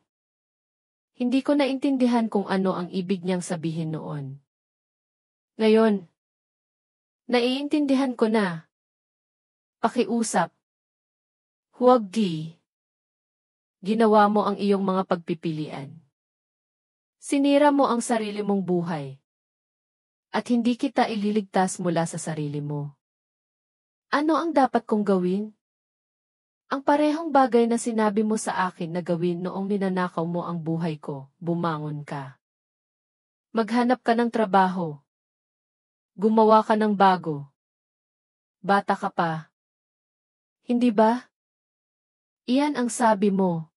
S1: Hindi ko naintindihan kung ano ang ibig niyang sabihin noon. Ngayon, naiintindihan ko na. Pakiusap. Huwag Ginawa mo ang iyong mga pagpipilian. Sinira mo ang sarili mong buhay. At hindi kita ililigtas mula sa sarili mo. Ano ang dapat kong gawin? Ang parehong bagay na sinabi mo sa akin na gawin noong ninanakaw mo ang buhay ko, bumangon ka. Maghanap ka ng trabaho. Gumawa ka ng bago. Bata ka pa. Hindi ba? Iyan ang sabi mo.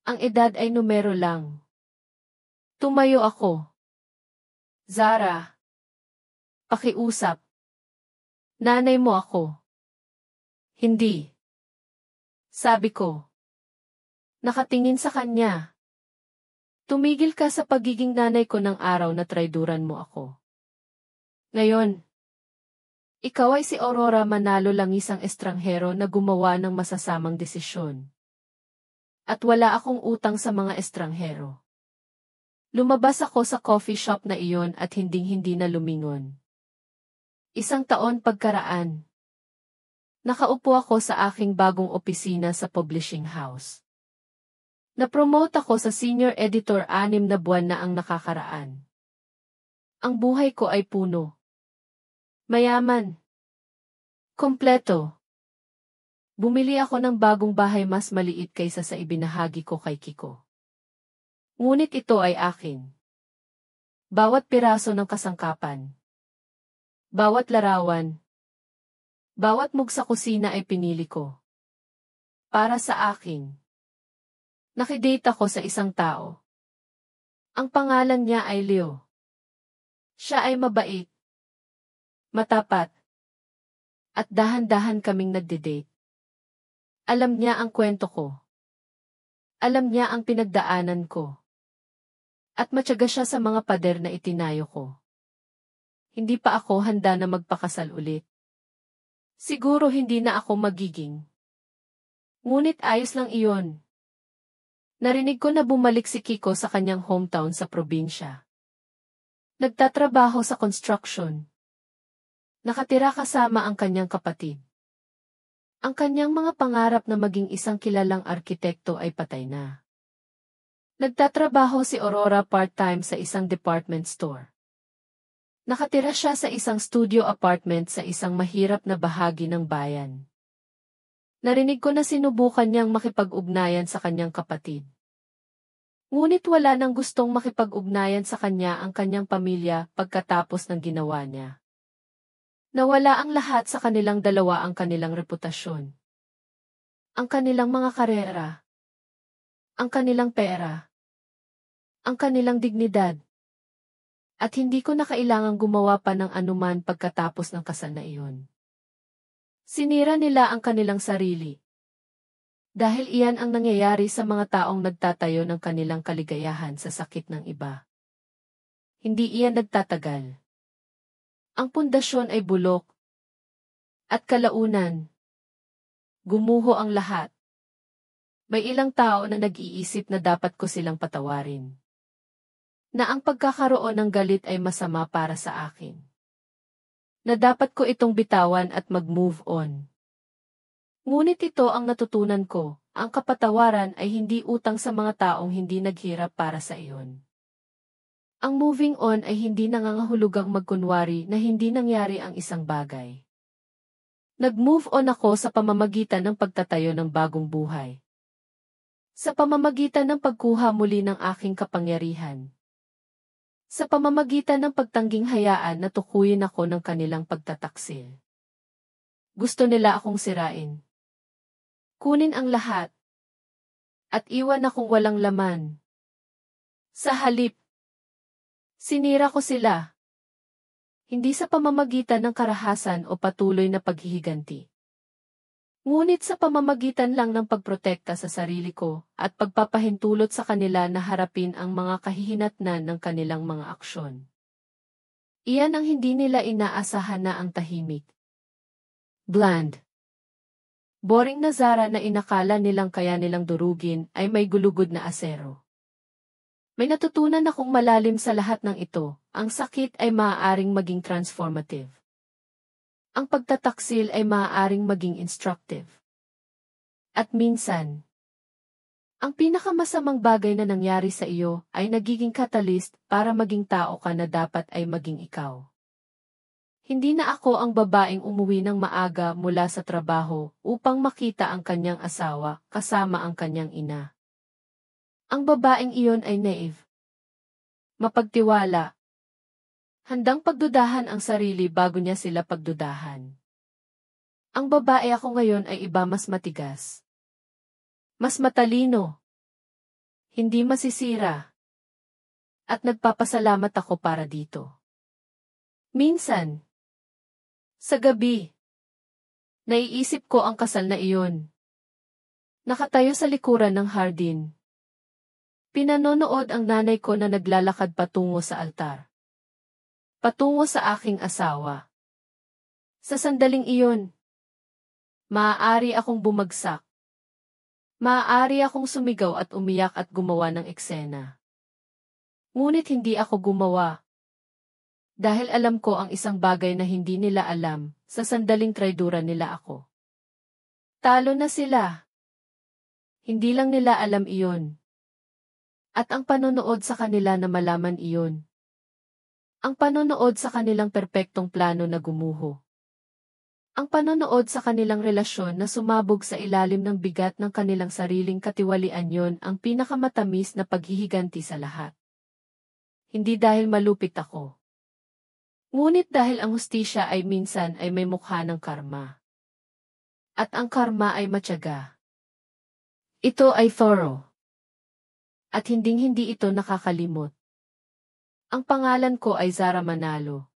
S1: Ang edad ay numero lang. Tumayo ako. Zara. Pakiusap. Nanay mo ako. Hindi. Sabi ko. Nakatingin sa kanya. Tumigil ka sa pagiging nanay ko ng araw na traiduran mo ako. Ngayon, ikaw ay si Aurora Manalo lang isang estranghero na gumawa ng masasamang desisyon. At wala akong utang sa mga estranghero. Lumabas ako sa coffee shop na iyon at hinding-hindi na lumingon. Isang taon pagkaraan. Nakaupo ako sa aking bagong opisina sa publishing house. Na-promote ako sa senior editor 6 na buwan na ang nakakaraan. Ang buhay ko ay puno. Mayaman. Kompleto. Bumili ako ng bagong bahay mas maliit kaysa sa ibinahagi ko kay Kiko. Ngunit ito ay akin. Bawat piraso ng kasangkapan. Bawat larawan. Bawat mug sa kusina ay pinili ko. Para sa akin. Nakidate ako sa isang tao. Ang pangalan niya ay Leo. Siya ay mabait. Matapat. At dahan-dahan kaming nagde-date. Alam niya ang kwento ko. Alam niya ang pinagdaanan ko. At matyaga siya sa mga pader na itinayo ko. Hindi pa ako handa na magpakasal ulit. Siguro hindi na ako magiging. Ngunit ayos lang iyon. Narinig ko na bumalik si Kiko sa kanyang hometown sa probinsya. Nagtatrabaho sa construction. Nakatira kasama ang kanyang kapatid. Ang kanyang mga pangarap na maging isang kilalang arkitekto ay patay na. Nagtatrabaho si Aurora part-time sa isang department store. Nakatira siya sa isang studio apartment sa isang mahirap na bahagi ng bayan. Narinig ko na sinubukan niyang makipag-ugnayan sa kanyang kapatid. Ngunit wala nang gustong makipag-ugnayan sa kanya ang kanyang pamilya pagkatapos ng ginawa niya. Nawala ang lahat sa kanilang dalawa, ang kanilang reputasyon, ang kanilang mga karera, ang kanilang pera, ang kanilang dignidad. At hindi ko na kailangang gumawa pa ng anuman pagkatapos ng kasal na iyon. Sinira nila ang kanilang sarili. Dahil iyan ang nangyayari sa mga taong nagtatayo ng kanilang kaligayahan sa sakit ng iba. Hindi iyan nagtatagal. Ang pundasyon ay bulok. At kalaunan, gumuho ang lahat. May ilang tao na nag-iisip na dapat ko silang patawarin. Na ang pagkakaroon ng galit ay masama para sa akin. Na dapat ko itong bitawan at mag-move on. Ngunit ito ang natutunan ko, ang kapatawaran ay hindi utang sa mga taong hindi naghirap para sa iyon. Ang moving on ay hindi nangangahulugang magkunwari na hindi nangyari ang isang bagay. Nag-move on ako sa pamamagitan ng pagtatayo ng bagong buhay. Sa pamamagitan ng pagkuha muli ng aking kapangyarihan. Sa pamamagitan ng pagtangging hayaan na tukuyin ako ng kanilang pagtataksil. Gusto nila akong sirain. Kunin ang lahat. At iwan akong walang laman. Sa halip, sinira ko sila. Hindi sa pamamagitan ng karahasan o patuloy na paghihiganti. Ngunit sa pamamagitan lang ng pagprotekta sa sarili ko at pagpapahintulot sa kanila na harapin ang mga kahihinatnan ng kanilang mga aksyon. Iyan ang hindi nila inaasahan na ang tahimik. Bland. Boring na Zara na inakala nilang kaya nilang durugin ay may gulugod na asero. May natutunan akong malalim sa lahat ng ito, ang sakit ay maaaring maging transformative. Ang pagtataksil ay maaaring maging instructive. At minsan, ang pinakamasamang bagay na nangyari sa iyo ay nagiging catalyst para maging tao ka na dapat ay maging ikaw. Hindi na ako ang babaeng umuwi ng maaga mula sa trabaho upang makita ang kanyang asawa kasama ang kanyang ina. Ang babaeng iyon ay naive. Mapagtiwala. Handang pagdudahan ang sarili bago niya sila pagdudahan. Ang babae ako ngayon ay iba, mas matigas. Mas matalino. Hindi masisira. At nagpapasalamat ako para dito. Minsan, sa gabi, naiisip ko ang kasal na iyon. Nakatayo sa likuran ng hardin. Pinanonood ang nanay ko na naglalakad patungo sa altar. Patungo sa aking asawa. Sa sandaling iyon, maaari akong bumagsak. Maaari akong sumigaw at umiyak at gumawa ng eksena. Ngunit hindi ako gumawa. Dahil alam ko ang isang bagay na hindi nila alam, sa sandaling traidura nila ako. Talo na sila. Hindi lang nila alam iyon. At ang panonood sa kanila na malaman iyon. Ang panonood sa kanilang perpektong plano na gumuho. Ang panonood sa kanilang relasyon na sumabog sa ilalim ng bigat ng kanilang sariling katiwalian, yon ang pinakamatamis na paghihiganti sa lahat. Hindi dahil malupit ako. Ngunit dahil ang hustisya ay minsan ay may mukha ng karma. At ang karma ay matyaga. Ito ay thorough. At hinding-hindi ito nakakalimot. Ang pangalan ko ay Zara Manalo.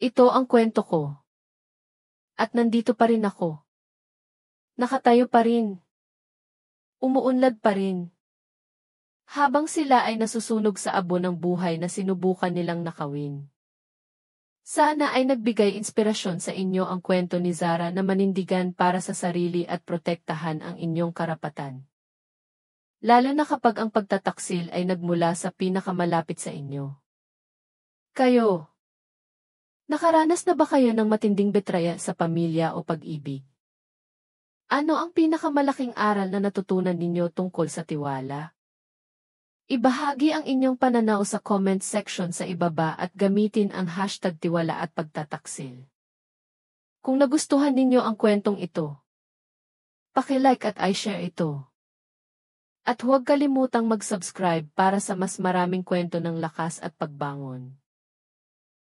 S1: Ito ang kwento ko. At nandito pa rin ako. Nakatayo pa rin. Umuunlad pa rin. Habang sila ay nasusunog sa abo ng buhay na sinubukan nilang nakawin. Sana ay nagbigay inspirasyon sa inyo ang kwento ni Zara na manindigan para sa sarili at protektahan ang inyong karapatan. Lalo na kapag ang pagtataksil ay nagmula sa pinakamalapit sa inyo. Kayo. Nakaranas na ba kayo ng matinding betraya sa pamilya o pag-ibig? Ano ang pinakamalaking aral na natutunan ninyo tungkol sa tiwala? Ibahagi ang inyong pananaw sa comment section sa ibaba at gamitin ang hashtag tiwala at pagtataksil. Kung nagustuhan ninyo ang kwentong ito, paki-like at i-share ito. At huwag kalimutang mag-subscribe para sa mas maraming kwento ng lakas at pagbangon.